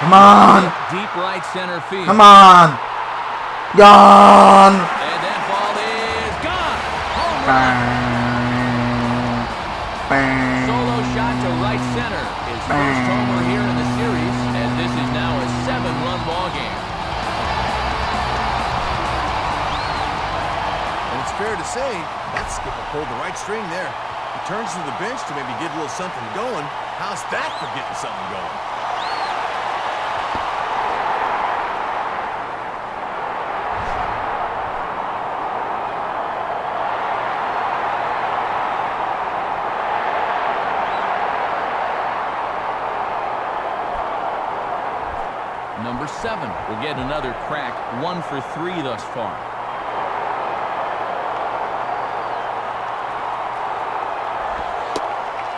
[SPEAKER 2] Come on.
[SPEAKER 1] Deep right center field.
[SPEAKER 2] Come on. Gone.
[SPEAKER 1] And that ball is gone. Home run.
[SPEAKER 2] Bang. Bang.
[SPEAKER 1] Solo shot to right center. His first homer here in the series, and this is now a 7-run ball game.
[SPEAKER 3] Fair to say, that skipper pulled the right string there. He turns to the bench to maybe get a little something going. How's that for getting something going?
[SPEAKER 1] 7 will get another crack, 1 for 3 thus far.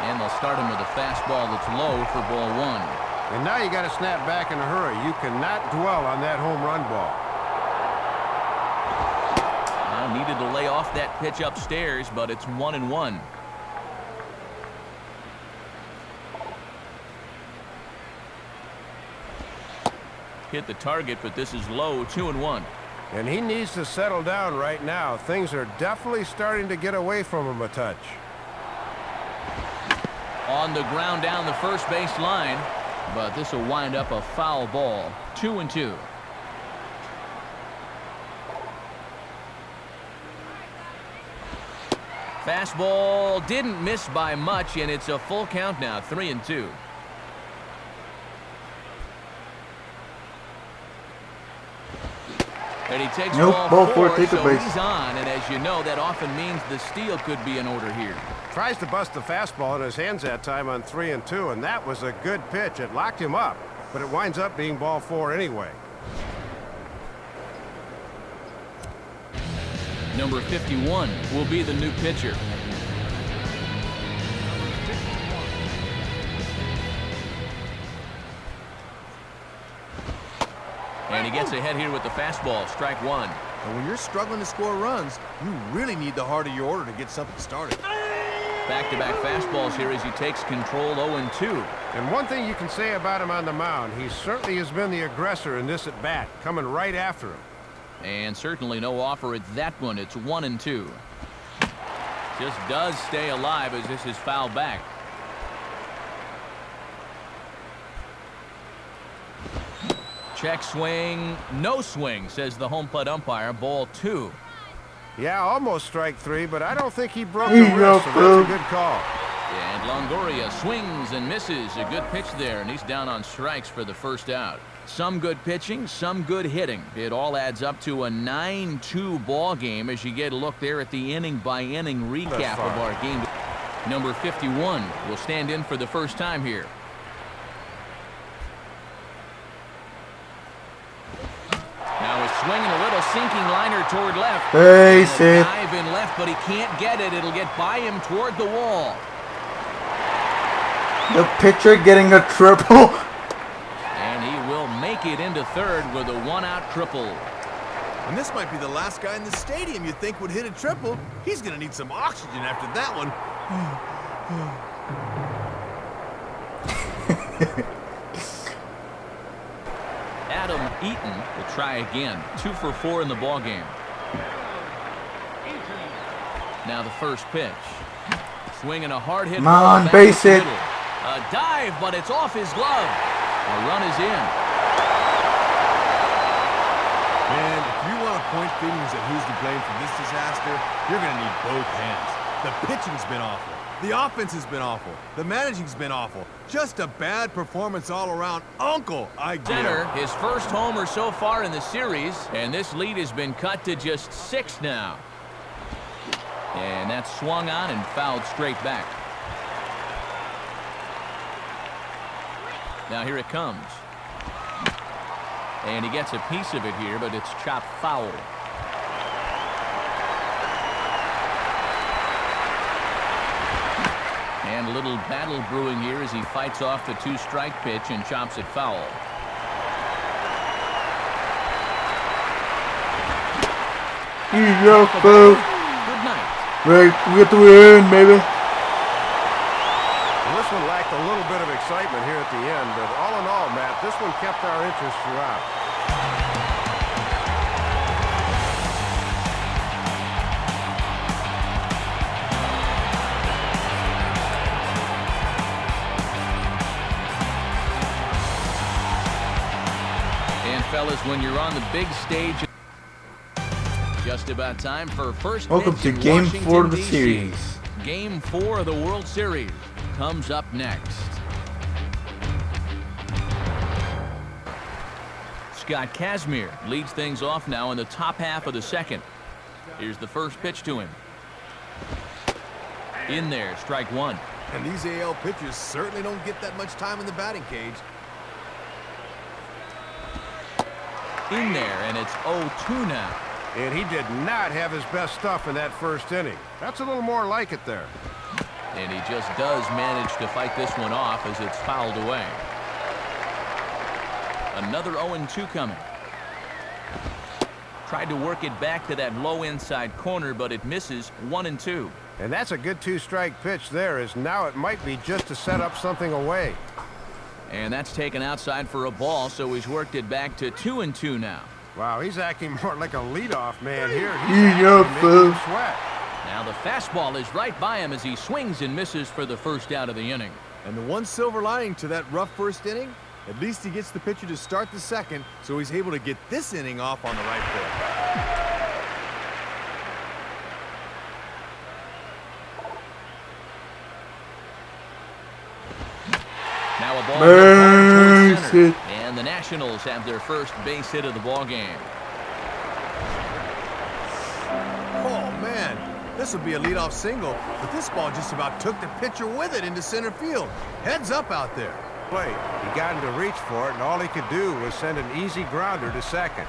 [SPEAKER 1] And they'll start him with a fastball that's low for ball 1.
[SPEAKER 4] And now you got to snap back in a hurry. You cannot dwell on that home run ball.
[SPEAKER 1] Needed to lay off that pitch upstairs, but it's 1-1. Hit the target, but this is low, 2-1.
[SPEAKER 4] And he needs to settle down right now. Things are definitely starting to get away from him a touch.
[SPEAKER 1] On the ground down the first base line, but this will wind up a foul ball, 2-2. Fastball didn't miss by much, and it's a full count now, 3-2. And he takes ball 4,
[SPEAKER 2] take the
[SPEAKER 1] so
[SPEAKER 2] base.
[SPEAKER 1] he's on, and as you know, that often means the steal could be in order here.
[SPEAKER 4] Tries to bust the fastball in his hands that time on 3-2, and that was a good pitch. It locked him up, but it winds up being ball 4 anyway.
[SPEAKER 1] Number 51 will be the new pitcher. And he gets ahead here with the fastball, strike 1.
[SPEAKER 3] And when you're struggling to score runs, you really need the heart of your order to get something started.
[SPEAKER 1] Back-to-back fastballs here as he takes control, 0-2.
[SPEAKER 4] And one thing you can say about him on the mound, he certainly has been the aggressor in this at-bat, coming right after him.
[SPEAKER 1] And certainly no offer at that one. It's 1-2. Just does stay alive as this is fouled back. Check swing, no swing, says the home plate umpire. Ball 2.
[SPEAKER 4] Yeah, almost strike 3, but I don't think he broke the wrist, so that's a good call.
[SPEAKER 1] And Longoria swings and misses. A good pitch there, and he's down on strikes for the first out. Some good pitching, some good hitting. It all adds up to a 9-2 ball game as you get a look there at the inning-by-inning recap of our game. Number 51 will stand in for the first time here. Now he's swinging a little sinking liner toward left.
[SPEAKER 2] Base hit.
[SPEAKER 1] Dive in left, but he can't get it. It'll get by him toward the wall.
[SPEAKER 2] The pitcher getting a triple.
[SPEAKER 1] Make it into third with a 1-out triple.
[SPEAKER 3] And this might be the last guy in the stadium you think would hit a triple. He's going to need some oxygen after that one.
[SPEAKER 1] Adam Eaton will try again. 2 for 4 in the ball game. Now the first pitch. Swinging a hard hit.
[SPEAKER 2] Come on, base hit.
[SPEAKER 1] A dive, but it's off his glove. A run is in.
[SPEAKER 3] Man, if you want to point fingers at who's to blame for this disaster, you're going to need both hands. The pitching's been awful. The offense has been awful. The managing's been awful. Just a bad performance all around. Uncle, I get
[SPEAKER 1] Center,
[SPEAKER 3] it.
[SPEAKER 1] his first homer so far in the series, and this lead has been cut to just 6 now. And that's swung on and fouled straight back. Now here it comes. And he gets a piece of it here, but it's chopped foul. And a little battle brewing here as he fights off the 2-strike pitch and chops it foul.
[SPEAKER 2] Good
[SPEAKER 1] night.
[SPEAKER 2] Right, we get the win, baby.
[SPEAKER 4] Well, this one lacked a little bit of excitement here at the end, but all in all, Matt, this one kept our interest throughout.
[SPEAKER 1] And fellas, when you're on the big stage, just about time for first
[SPEAKER 2] Welcome
[SPEAKER 1] pitch
[SPEAKER 2] to
[SPEAKER 1] in
[SPEAKER 2] Game
[SPEAKER 1] Washington,
[SPEAKER 2] 4 of the
[SPEAKER 1] D.C.
[SPEAKER 2] series.
[SPEAKER 1] Game 4 of the World Series comes up next. Scott Kazmir leads things off now in the top half of the second. Here's the first pitch to him. In there, strike 1.
[SPEAKER 3] And these AL pitchers certainly don't get that much time in the batting cage.
[SPEAKER 1] in there, and it's 0-2 now.
[SPEAKER 4] And he did not have his best stuff in that first inning. That's a little more like it there.
[SPEAKER 1] And he just does manage to fight this one off as it's fouled away. Another 0-2 coming. Tried to work it back to that low inside corner, but it misses. 1-2.
[SPEAKER 4] And that's a good two-strike pitch there, as now it might be just to set up something away.
[SPEAKER 1] And that's taken outside for a ball, so he's worked it back to 2-2 now.
[SPEAKER 4] Wow, he's acting more like a leadoff man here. He's
[SPEAKER 2] making him
[SPEAKER 4] sweat.
[SPEAKER 1] Now the fastball is right by him as he swings and misses for the first out of the inning.
[SPEAKER 3] And the one silver lining to that rough first inning, at least he gets the pitcher to start the second, so he's able to get this inning off on the right foot.
[SPEAKER 1] Now a ball
[SPEAKER 2] Base
[SPEAKER 1] towards center,
[SPEAKER 2] hit.
[SPEAKER 1] and the Nationals have their first base hit of the ball game.
[SPEAKER 3] Oh, man, this would be a leadoff single, but this ball just about took the pitcher with it into center field. Heads up out there.
[SPEAKER 4] Plate. He got him to reach for it, and all he could do was send an easy grounder to second.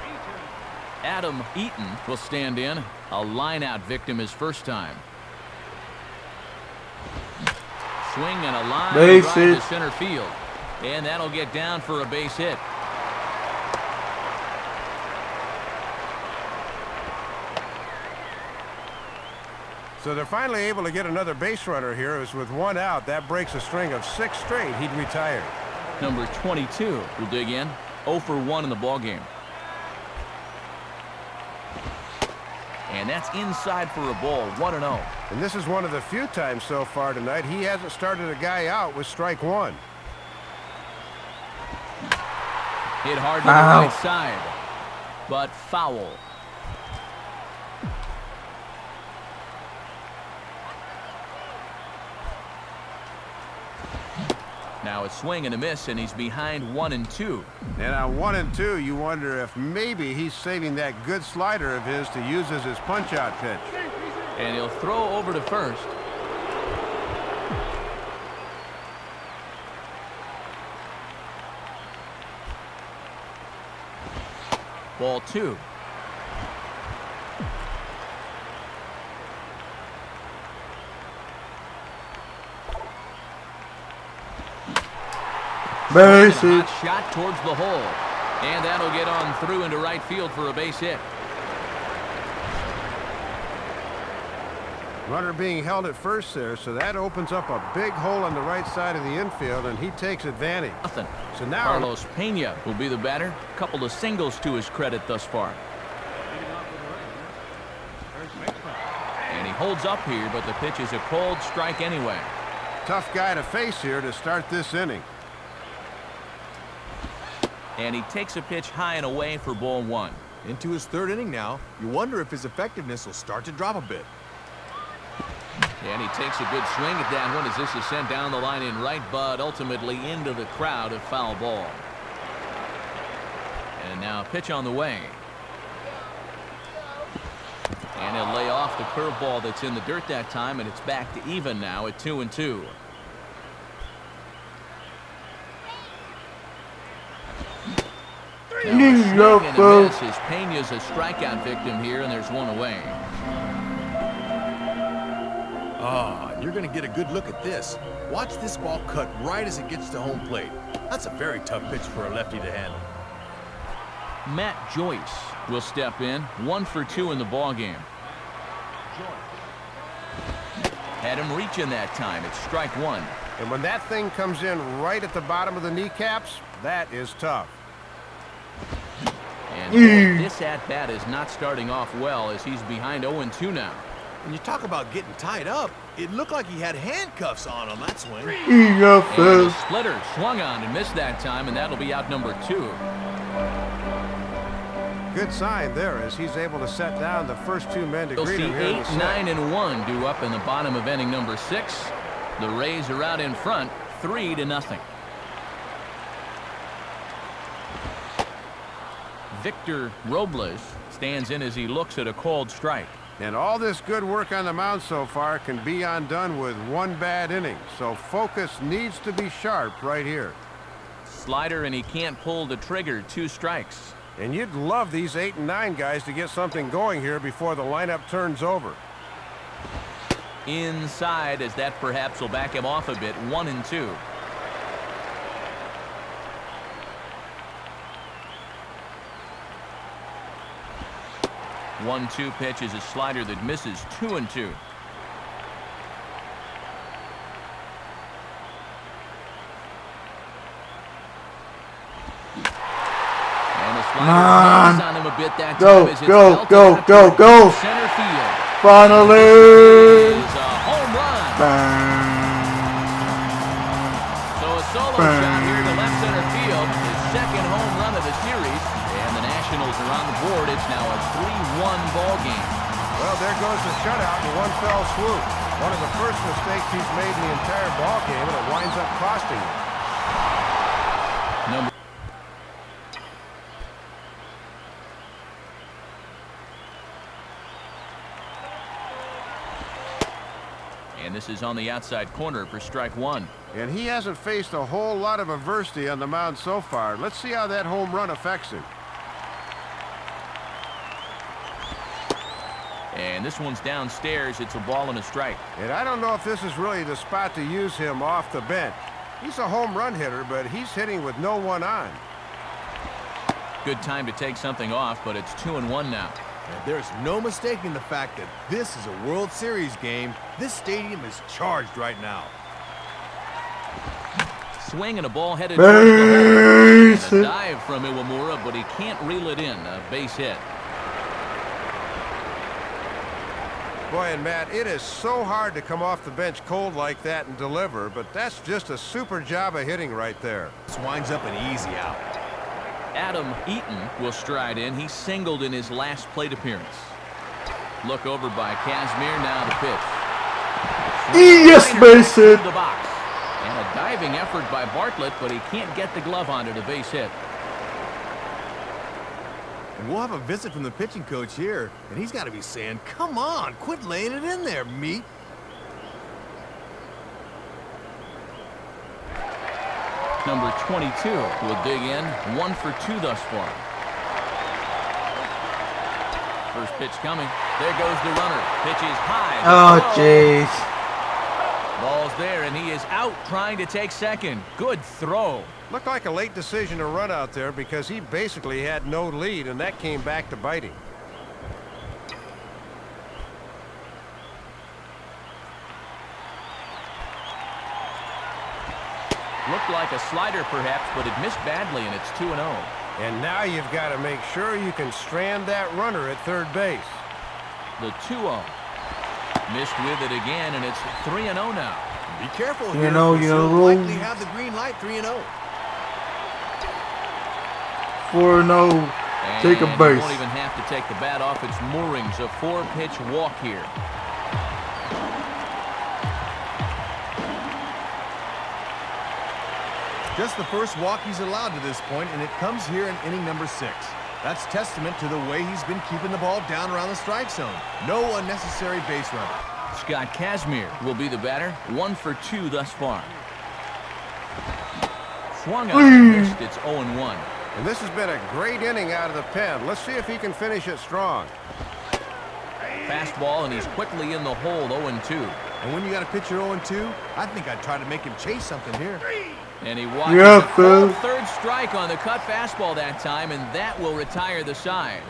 [SPEAKER 1] Adam Eaton will stand in. A line-out victim his first time. Swing and a line
[SPEAKER 2] Base
[SPEAKER 1] drive
[SPEAKER 2] hit.
[SPEAKER 1] to center field. And that'll get down for a base hit.
[SPEAKER 4] So they're finally able to get another base runner here, as with one out, that breaks a string of 6 straight. He'd retire.
[SPEAKER 1] Number 22 will dig in. 0 for 1 in the ball game. And that's inside for a ball. 1-0.
[SPEAKER 4] And this is one of the few times so far tonight he hasn't started a guy out with strike one.
[SPEAKER 1] Hit hard to
[SPEAKER 2] Foul.
[SPEAKER 1] the right side, but foul. Now a swing and a miss, and he's behind 1-2.
[SPEAKER 4] And on 1-2, you wonder if maybe he's saving that good slider of his to use as his punch-out pitch.
[SPEAKER 1] And he'll throw over to first. Ball 2.
[SPEAKER 2] Base
[SPEAKER 1] And a
[SPEAKER 2] hit.
[SPEAKER 1] hot shot towards the hole. And that'll get on through into right field for a base hit.
[SPEAKER 4] Runner being held at first there, so that opens up a big hole on the right side of the infield, and he takes advantage.
[SPEAKER 1] Nothing.
[SPEAKER 4] So now
[SPEAKER 1] Carlos Pena will be the batter. Couple of singles to his credit thus far. And he holds up here, but the pitch is a cold strike anyway.
[SPEAKER 4] tough guy to face here to start this inning.
[SPEAKER 1] And he takes a pitch high and away for ball 1.
[SPEAKER 3] Into his third inning now, you wonder if his effectiveness will start to drop a bit.
[SPEAKER 1] And he takes a good swing at that one as this is sent down the line in right, but ultimately into the crowd, a foul ball. And now a pitch on the way. And he'll lay off the curveball that's in the dirt that time, and it's back to even now at 2-2. Now, a swing and a miss as Pena's a strikeout victim here, and there's one away.
[SPEAKER 3] Ah, and you're going to get a good look at this. Watch this ball cut right as it gets to home plate. That's a very tough pitch for a lefty to handle.
[SPEAKER 1] Matt Joyce will step in, 1 for 2 in the ball game. Had him reaching that time. It's strike 1.
[SPEAKER 4] And when that thing comes in right at the bottom of the kneecaps, that is tough.
[SPEAKER 1] And boy, this at-bat is not starting off well as he's behind 0-2 now.
[SPEAKER 3] When you talk about getting tied up, it looked like he had handcuffs on that swing.
[SPEAKER 1] And the splitter swung on and missed that time, and that'll be out number 2.
[SPEAKER 4] Good sign there as he's able to set down the first 2 men to
[SPEAKER 1] You'll
[SPEAKER 4] greet
[SPEAKER 1] see
[SPEAKER 4] him here in the
[SPEAKER 1] 8,
[SPEAKER 4] sixth.
[SPEAKER 1] 9, and 1 due up in the bottom of inning number 6. The Rays are out in front, 3-0. Victor Robles stands in as he looks at a called strike.
[SPEAKER 4] And all this good work on the mound so far can be undone with 1 bad inning. So focus needs to be sharp right here.
[SPEAKER 1] Slider, and he can't pull the trigger. 2 strikes.
[SPEAKER 4] And you'd love these 8 and 9 guys to get something going here before the lineup turns over.
[SPEAKER 1] Inside, as that perhaps will back him off a bit. 1-2. One-two pitch is a slider that misses. 2-2. And the slider on him a bit that time as it's belted out
[SPEAKER 2] go.
[SPEAKER 1] Center field.
[SPEAKER 2] Finally.
[SPEAKER 1] It's a home run. So a solo shot here to left center field. His second home run of the series. And the Nationals are on the board. It's now a 3-1 ball game.
[SPEAKER 4] Well, there goes the shutout in one fell swoop. One of the first mistakes he's made in the entire ball game, and it winds up costing him. And this is on the outside corner for strike one. And he hasn't faced a whole lot of adversity on the mound so far. Let's see how that home run affects him.
[SPEAKER 1] And this one's downstairs. It's a ball and a strike.
[SPEAKER 4] And I don't know if this is really the spot to use him off the bench. He's a home run hitter, but he's hitting with no one on.
[SPEAKER 1] Good time to take something off, but it's 2-1 now.
[SPEAKER 3] And there's no mistaking the fact that this is a World Series game. This stadium is charged right now.
[SPEAKER 1] Swing and a ball headed towards the hole. And a dive from Iwamura, but he can't reel it in. A base hit.
[SPEAKER 4] Boy, and Matt, it is so hard to come off the bench cold like that and deliver, but that's just a super job of hitting right there.
[SPEAKER 3] This winds up an easy out.
[SPEAKER 1] Adam Eaton will stride in. He singled in his last plate appearance. Look over by Kazmir. Now the pitch.
[SPEAKER 2] Yes, base hit.
[SPEAKER 1] The box. And a diving effort by Bartlett, but he can't get the glove onto the base hit.
[SPEAKER 3] And we'll have a visit from the pitching coach here, and he's got to be saying, come on, quit laying it in there, meat.
[SPEAKER 1] Number 22 will dig in. 1 for 2 thus far. First pitch coming. There goes the runner. Pitch is high.
[SPEAKER 2] Oh, jeez.
[SPEAKER 1] Ball's there, and he is out trying to take second. Good throw.
[SPEAKER 4] Looked like a late decision to run out there because he basically had no lead, and that came back to bite him.
[SPEAKER 1] Looked like a slider perhaps, but it missed badly, and it's 2-0.
[SPEAKER 4] And now you've got to make sure you can strand that runner at third base.
[SPEAKER 1] The 2-0. Missed with it again, and it's 3-0 now.
[SPEAKER 3] Be careful
[SPEAKER 2] You
[SPEAKER 3] here.
[SPEAKER 2] know,
[SPEAKER 3] He'll likely have the green light. 3-0.
[SPEAKER 2] 4-0. Take a base.
[SPEAKER 1] You won't even have to take the bat off its moorings. A 4-pitch walk here.
[SPEAKER 3] Just the first walk he's allowed to this point, and it comes here in inning number 6. That's testament to the way he's been keeping the ball down around the strike zone. No unnecessary base running.
[SPEAKER 1] Scott Kazmir will be the batter. 1 for 2 thus far. Swung on, missed. It's 0-1.
[SPEAKER 4] And this has been a great inning out of the pen. Let's see if he can finish it strong.
[SPEAKER 1] Fastball, and he's quickly in the hole. 0-2.
[SPEAKER 3] And when you got a pitcher 0-2, I think I'd try to make him chase something here.
[SPEAKER 1] And he watches a third strike on the cut fastball that time, and that will retire the side.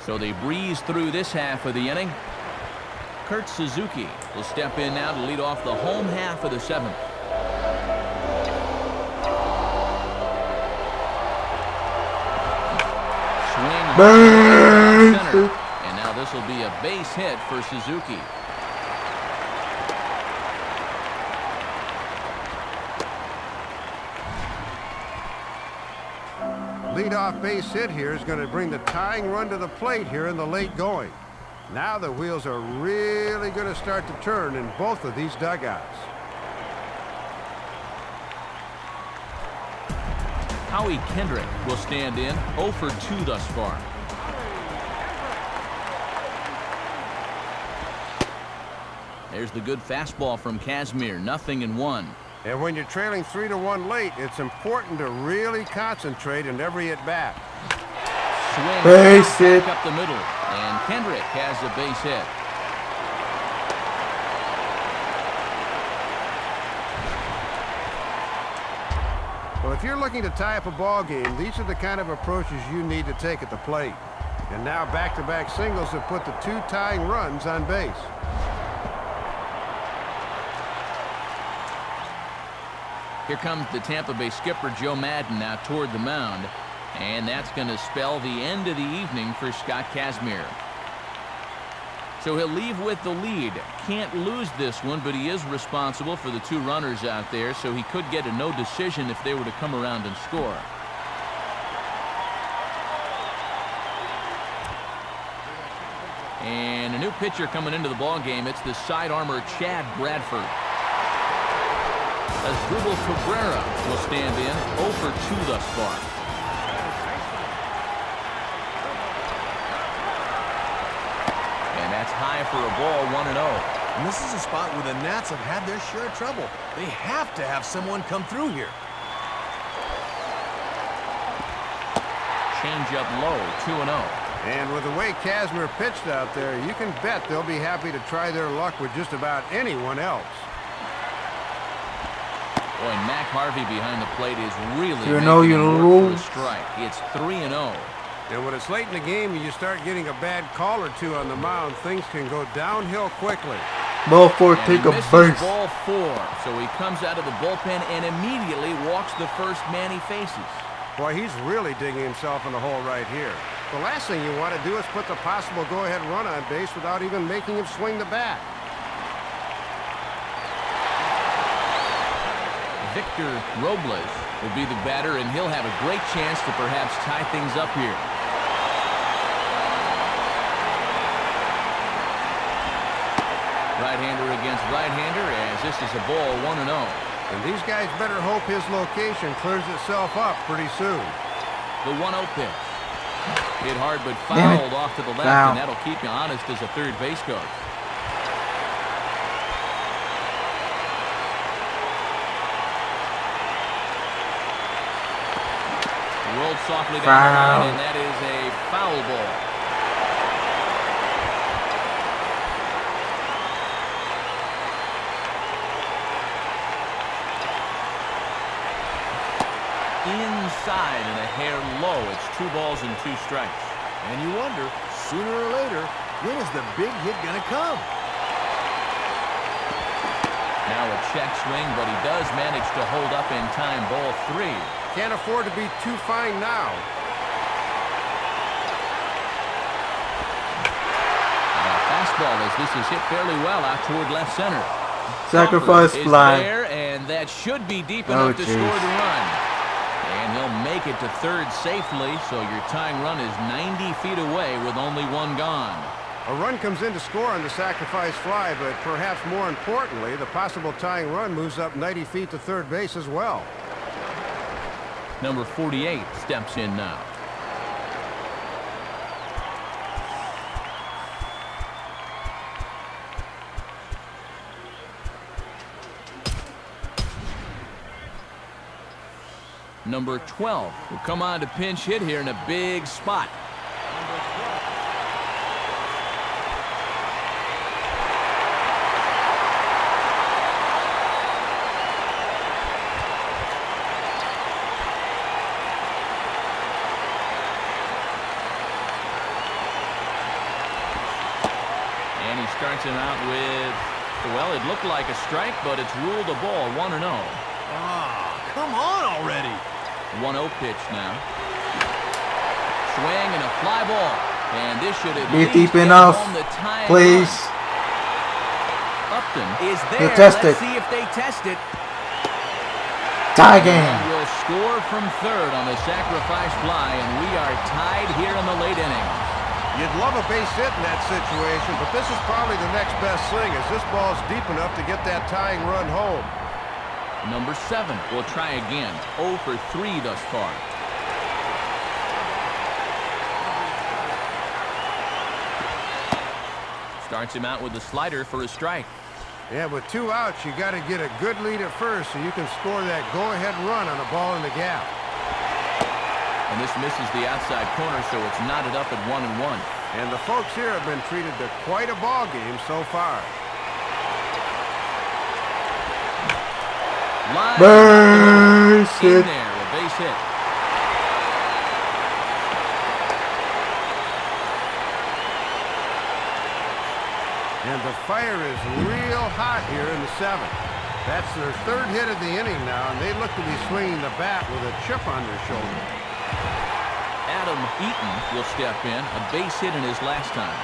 [SPEAKER 1] So they breeze through this half of the inning. Kurt Suzuki will step in now to lead off the home half of the 7th. Swing center. And now this will be a base hit for Suzuki.
[SPEAKER 4] Leadoff base hit here is going to bring the tying run to the plate here in the late going. Now the wheels are really going to start to turn in both of these dugouts.
[SPEAKER 1] Howie Kendrick will stand in. 0 for 2 thus far. There's the good fastball from Kazmir. 0-1.
[SPEAKER 4] And when you're trailing 3-1 late, it's important to really concentrate in every at-bat.
[SPEAKER 1] swing.
[SPEAKER 2] Base hit.
[SPEAKER 1] Back up the middle. And Kendrick has a base hit.
[SPEAKER 4] Well, if you're looking to tie up a ball game, these are the kind of approaches you need to take at the plate. And now back-to-back singles have put the two tying runs on base.
[SPEAKER 1] Here comes the Tampa Bay skipper, Joe Madden, now toward the mound. And that's going to spell the end of the evening for Scott Kazmir. So he'll leave with the lead. Can't lose this one, but he is responsible for the two runners out there, so he could get a no decision if they were to come around and score. And a new pitcher coming into the ballgame. It's the side armor, Chad Bradford. Asdrubal Cabrera will stand in, 0 for 2 thus far. And that's high for a ball, 1-0.
[SPEAKER 3] And this is a spot where the Nats have had their share of trouble. They have to have someone come through here.
[SPEAKER 1] Change up low, 2-0.
[SPEAKER 4] And with the way Kazmir pitched out there, you can bet they'll be happy to try their luck with just about anyone else.
[SPEAKER 1] Boy, Mac Harvey behind the plate is really
[SPEAKER 2] You know you
[SPEAKER 1] making it work for
[SPEAKER 2] lose.
[SPEAKER 1] a strike. It's 3-0.
[SPEAKER 4] And when it's late in the game and you start getting a bad call or two on the mound, things can go downhill quickly.
[SPEAKER 2] Ball 4,
[SPEAKER 1] And
[SPEAKER 2] take
[SPEAKER 1] he
[SPEAKER 2] a
[SPEAKER 1] misses
[SPEAKER 2] burst.
[SPEAKER 1] ball 4, so he comes out of the bullpen and immediately walks the first man he faces.
[SPEAKER 4] Boy, he's really digging himself in the hole right here. The last thing you want to do is put the possible go-ahead run on base without even making him swing the bat.
[SPEAKER 1] Victor Robles will be the batter, and he'll have a great chance to perhaps tie things up here. Right-hander against right-hander, as this is a ball, 1-0.
[SPEAKER 4] And these guys better hope his location clears itself up pretty soon.
[SPEAKER 1] The 1-0 pitch. Hit hard but
[SPEAKER 2] Damn it.
[SPEAKER 1] fouled off to the left,
[SPEAKER 2] Foul.
[SPEAKER 1] and that'll keep you honest as a third base coach. Rolled softly down the
[SPEAKER 2] Foul.
[SPEAKER 1] line, and that is a foul ball. Inside and a hair low. It's 2 balls and 2 strikes.
[SPEAKER 3] And you wonder, sooner or later, when is the big hit going to come?
[SPEAKER 1] Now a check swing, but he does manage to hold up in time. Ball 3.
[SPEAKER 4] Can't afford to be too fine now.
[SPEAKER 1] Fastball as this is hit fairly well out toward left center.
[SPEAKER 2] Sacrifice
[SPEAKER 1] Is
[SPEAKER 2] fly.
[SPEAKER 1] there, and that should be deep
[SPEAKER 2] Oh,
[SPEAKER 1] enough to
[SPEAKER 2] geez.
[SPEAKER 1] score the run. And he'll make it to third safely, so your tying run is 90 feet away with only 1 gone.
[SPEAKER 4] A run comes in to score on the sacrifice fly, but perhaps more importantly, the possible tying run moves up 90 feet to third base as well.
[SPEAKER 1] Number 48 steps in now. Number 12 will come on to pinch hit here in a big spot. And he starts him out with, well, it looked like a strike, but it's ruled a ball, 1-0.
[SPEAKER 3] Ah, come on already.
[SPEAKER 1] 1-0 pitch now. Swing and a fly ball. And this should at
[SPEAKER 2] Be
[SPEAKER 1] least
[SPEAKER 2] deep
[SPEAKER 1] get
[SPEAKER 2] enough,
[SPEAKER 1] home the tying
[SPEAKER 2] please.
[SPEAKER 1] run. Upton is there.
[SPEAKER 2] They'll test
[SPEAKER 1] Let's
[SPEAKER 2] it.
[SPEAKER 1] see if they test it.
[SPEAKER 2] Tie game.
[SPEAKER 1] And will score from third on the sacrifice fly, and we are tied here in the late innings.
[SPEAKER 4] You'd love a base hit in that situation, but this is probably the next best thing as this ball's deep enough to get that tying run home.
[SPEAKER 1] Number 7 will try again. 0 for 3 thus far. Starts him out with a slider for a strike.
[SPEAKER 4] Yeah, with 2 outs, you got to get a good lead at first so you can score that go-ahead run on a ball in the gap.
[SPEAKER 1] And this misses the outside corner, so it's knotted up at 1-1.
[SPEAKER 4] And the folks here have been treated to quite a ball game so far.
[SPEAKER 2] Base hit.
[SPEAKER 1] In there, a base hit.
[SPEAKER 4] And the fire is real hot here in the 7th. That's their 3rd hit of the inning now, and they look to be swinging the bat with a chip on their shoulder.
[SPEAKER 1] Adam Eaton will step in, a base hit in his last time.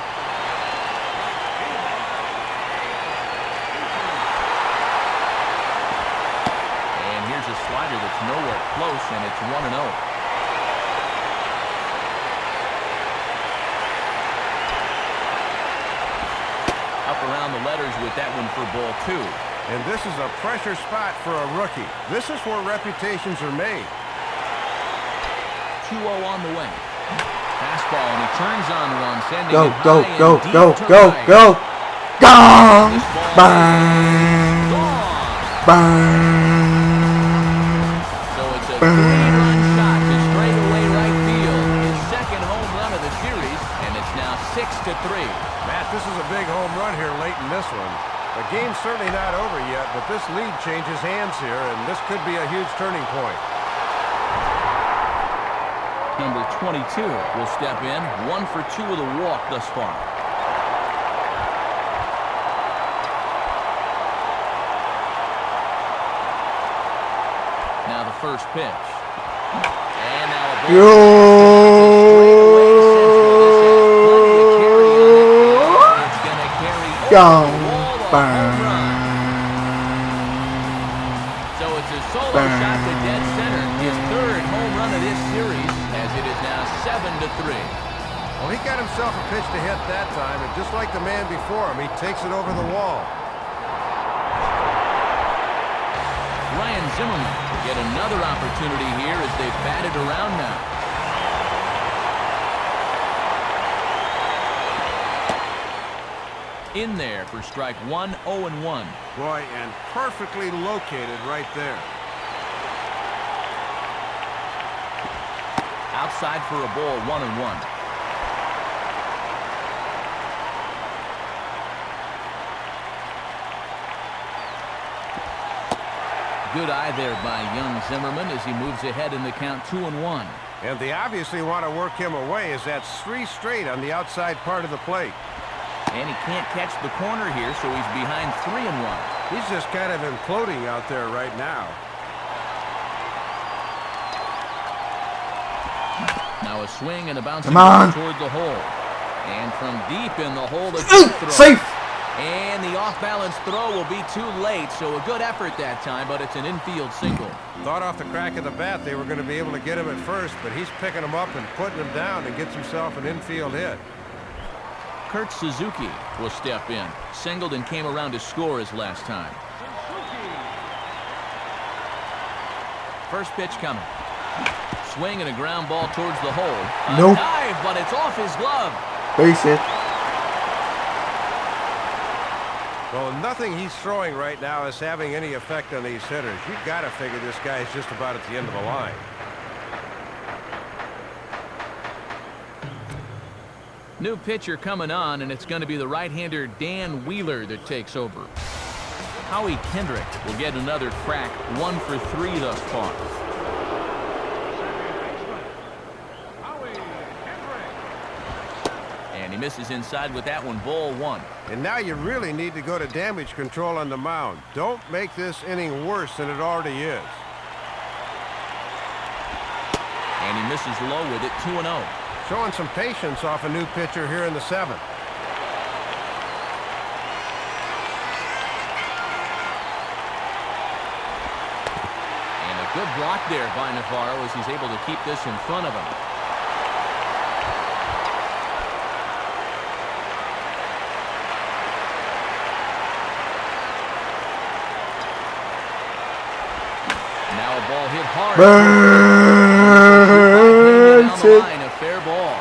[SPEAKER 1] And here's a slider that's nowhere close, and it's 1-0. Up around the letters with that one for ball 2.
[SPEAKER 4] And this is a pressure spot for a rookie. This is where reputations are made.
[SPEAKER 1] 2-0 on the way. Fastball, and he turns on one, sending
[SPEAKER 2] Go,
[SPEAKER 1] it
[SPEAKER 2] go,
[SPEAKER 1] high
[SPEAKER 2] go,
[SPEAKER 1] and deep
[SPEAKER 2] go,
[SPEAKER 1] to
[SPEAKER 2] go,
[SPEAKER 1] right.
[SPEAKER 2] go. Gone.
[SPEAKER 1] This ball
[SPEAKER 2] Bang.
[SPEAKER 1] gone.
[SPEAKER 2] Bang.
[SPEAKER 1] So it's a 3-run shot to straightaway right field. His 2nd home run of the series, and it's now 6-3.
[SPEAKER 4] Matt, this is a big home run here late in this one. The game's certainly not over yet, but this lead changes hands here, and this could be a huge turning point.
[SPEAKER 1] Number 22 will step in, 1 for 2 with a walk thus far. Now the first pitch. And now a it's going to carry
[SPEAKER 2] Gone.
[SPEAKER 1] So it's a solo shot to dead center, his 3rd home run of this series, as it is now 7-3.
[SPEAKER 4] Well, he got himself a pitch to hit that time, and just like the man before him, he takes it over the wall.
[SPEAKER 1] Ryan Zimmerman will get another opportunity here as they bat it around now. In there for strike 1, 0-1.
[SPEAKER 4] Boy, and perfectly located right there.
[SPEAKER 1] Outside for a ball, 1-1. Good eye there by young Zimmerman as he moves ahead in the count 2-1.
[SPEAKER 4] And they obviously want to work him away, as that's 3 straight on the outside part of the plate.
[SPEAKER 1] And he can't catch the corner here, so he's behind 3-1.
[SPEAKER 4] He's just kind of imploding out there right now.
[SPEAKER 1] Now a swing and a bounce
[SPEAKER 2] Come
[SPEAKER 1] toward the hole. And from deep in the hole,
[SPEAKER 2] Safe.
[SPEAKER 1] And the off-balance throw will be too late, so a good effort that time, but it's an infield single.
[SPEAKER 4] Thought off the crack of the bat they were going to be able to get him at first, but he's picking him up and putting him down and gets himself an infield hit.
[SPEAKER 1] Kurt Suzuki will step in. Singled and came around to score his last time. First pitch coming. Swing and a ground ball towards the hole. A
[SPEAKER 2] Nope.
[SPEAKER 1] dive, but it's off his glove.
[SPEAKER 2] Base hit.
[SPEAKER 4] Well, nothing he's throwing right now is having any effect on these hitters. You've got to figure this guy is just about at the end of the line.
[SPEAKER 1] New pitcher coming on, and it's going to be the right-hander Dan Wheeler that takes over. Howie Kendrick will get another crack, 1 for 3 thus far. And he misses inside with that one, ball 1.
[SPEAKER 4] And now you really need to go to damage control on the mound. Don't make this inning worse than it already is.
[SPEAKER 1] And he misses low with it, 2-0.
[SPEAKER 4] Showing some patience off a new pitcher here in the 7th.
[SPEAKER 1] And a good block there by Navarro as he's able to keep this in front of him. Now a ball hit hard.
[SPEAKER 2] Burns
[SPEAKER 1] Down the
[SPEAKER 2] it.
[SPEAKER 1] line, a fair ball.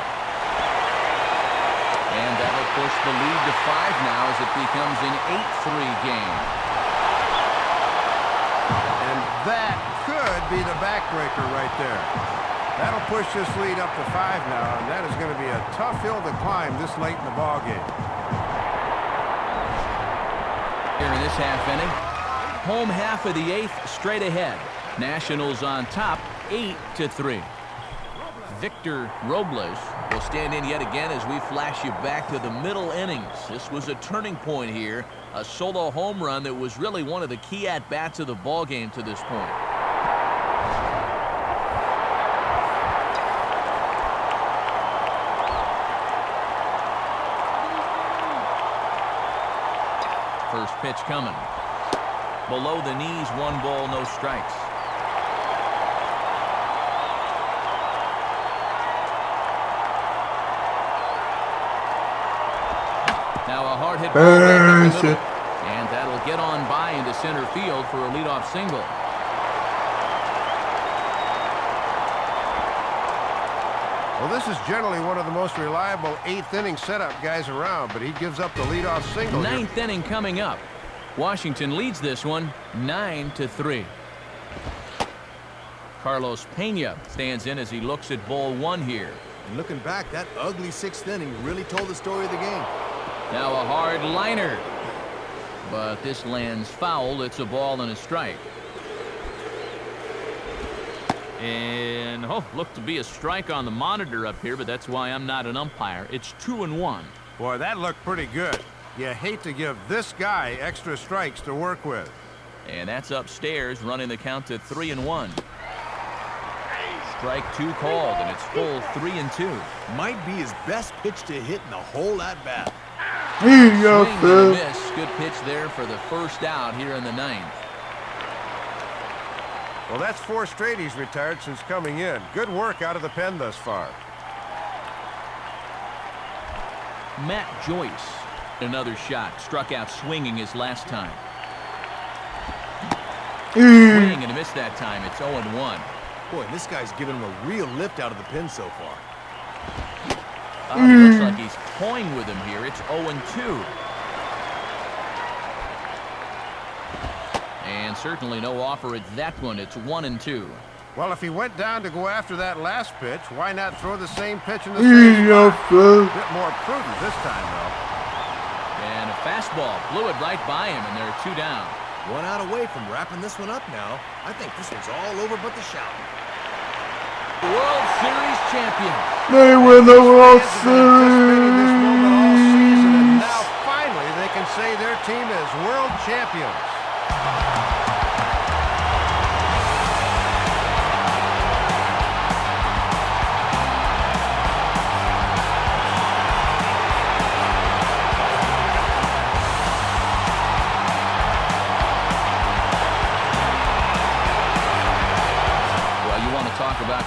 [SPEAKER 1] And that'll push the lead to 5 now as it becomes an 8-3 game.
[SPEAKER 4] And that could be the backbreaker right there. That'll push this lead up to 5 now, and that is going to be a tough hill to climb this late in the ball game.
[SPEAKER 1] Here in this half inning, home half of the 8th straight ahead. Nationals on top 8-3. Victor Robles will stand in yet again as we flash you back to the middle innings. This was a turning point here, a solo home run that was really one of the key at-bats of the ball game to this point. First pitch coming. Below the knees, 1 ball, no strikes. Now a hard hit ball right up the middle, and that'll get on by into center field for a leadoff single.
[SPEAKER 4] Well, this is generally one of the most reliable 8th inning setup guys around, but he gives up the leadoff single.
[SPEAKER 1] 9th inning coming up. Washington leads this one 9-3. Carlos Pena stands in as he looks at ball 1 here.
[SPEAKER 3] And looking back, that ugly 6th inning really told the story of the game.
[SPEAKER 1] Now a hard liner, but this lands foul. It's a ball and a strike. And looked to be a strike on the monitor up here, but that's why I'm not an umpire. It's 2-1.
[SPEAKER 4] Boy, that looked pretty good. You hate to give this guy extra strikes to work with.
[SPEAKER 1] And that's upstairs, running the count to 3-1. Strike 2 called, and it's full 3-2.
[SPEAKER 3] Might be his best pitch to hit in the whole at-bat.
[SPEAKER 1] Swing and a miss. Good pitch there for the first out here in the 9th.
[SPEAKER 4] Well, that's 4 straight he's retired since coming in. Good work out of the pen thus far.
[SPEAKER 1] Matt Joyce, another shot. Struck out swinging his last time. Swing and a miss that time. It's 0-1.
[SPEAKER 3] Boy, this guy's giving him a real lift out of the pen so far.
[SPEAKER 1] Looks like he's toying with him here. It's 0-2. And certainly no offer at that one. It's 1-2.
[SPEAKER 4] Well, if he went down to go after that last pitch, why not throw the same pitch in the same spot? A bit more prudent this time, though.
[SPEAKER 1] And a fastball blew it right by him, and there are 2 down.
[SPEAKER 3] 1 out away from wrapping this one up now. I think this one's all over but the shout.
[SPEAKER 1] World Series champion.
[SPEAKER 2] They win the World
[SPEAKER 4] Anticipating this moment all season, and
[SPEAKER 2] Series.
[SPEAKER 4] now finally they can say their team is world champions.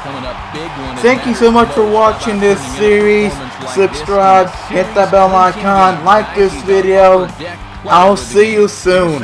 [SPEAKER 1] Coming up big one.
[SPEAKER 2] Thank you so much for watching this series. Subscribe, hit that bell icon, like this video. I'll see you soon.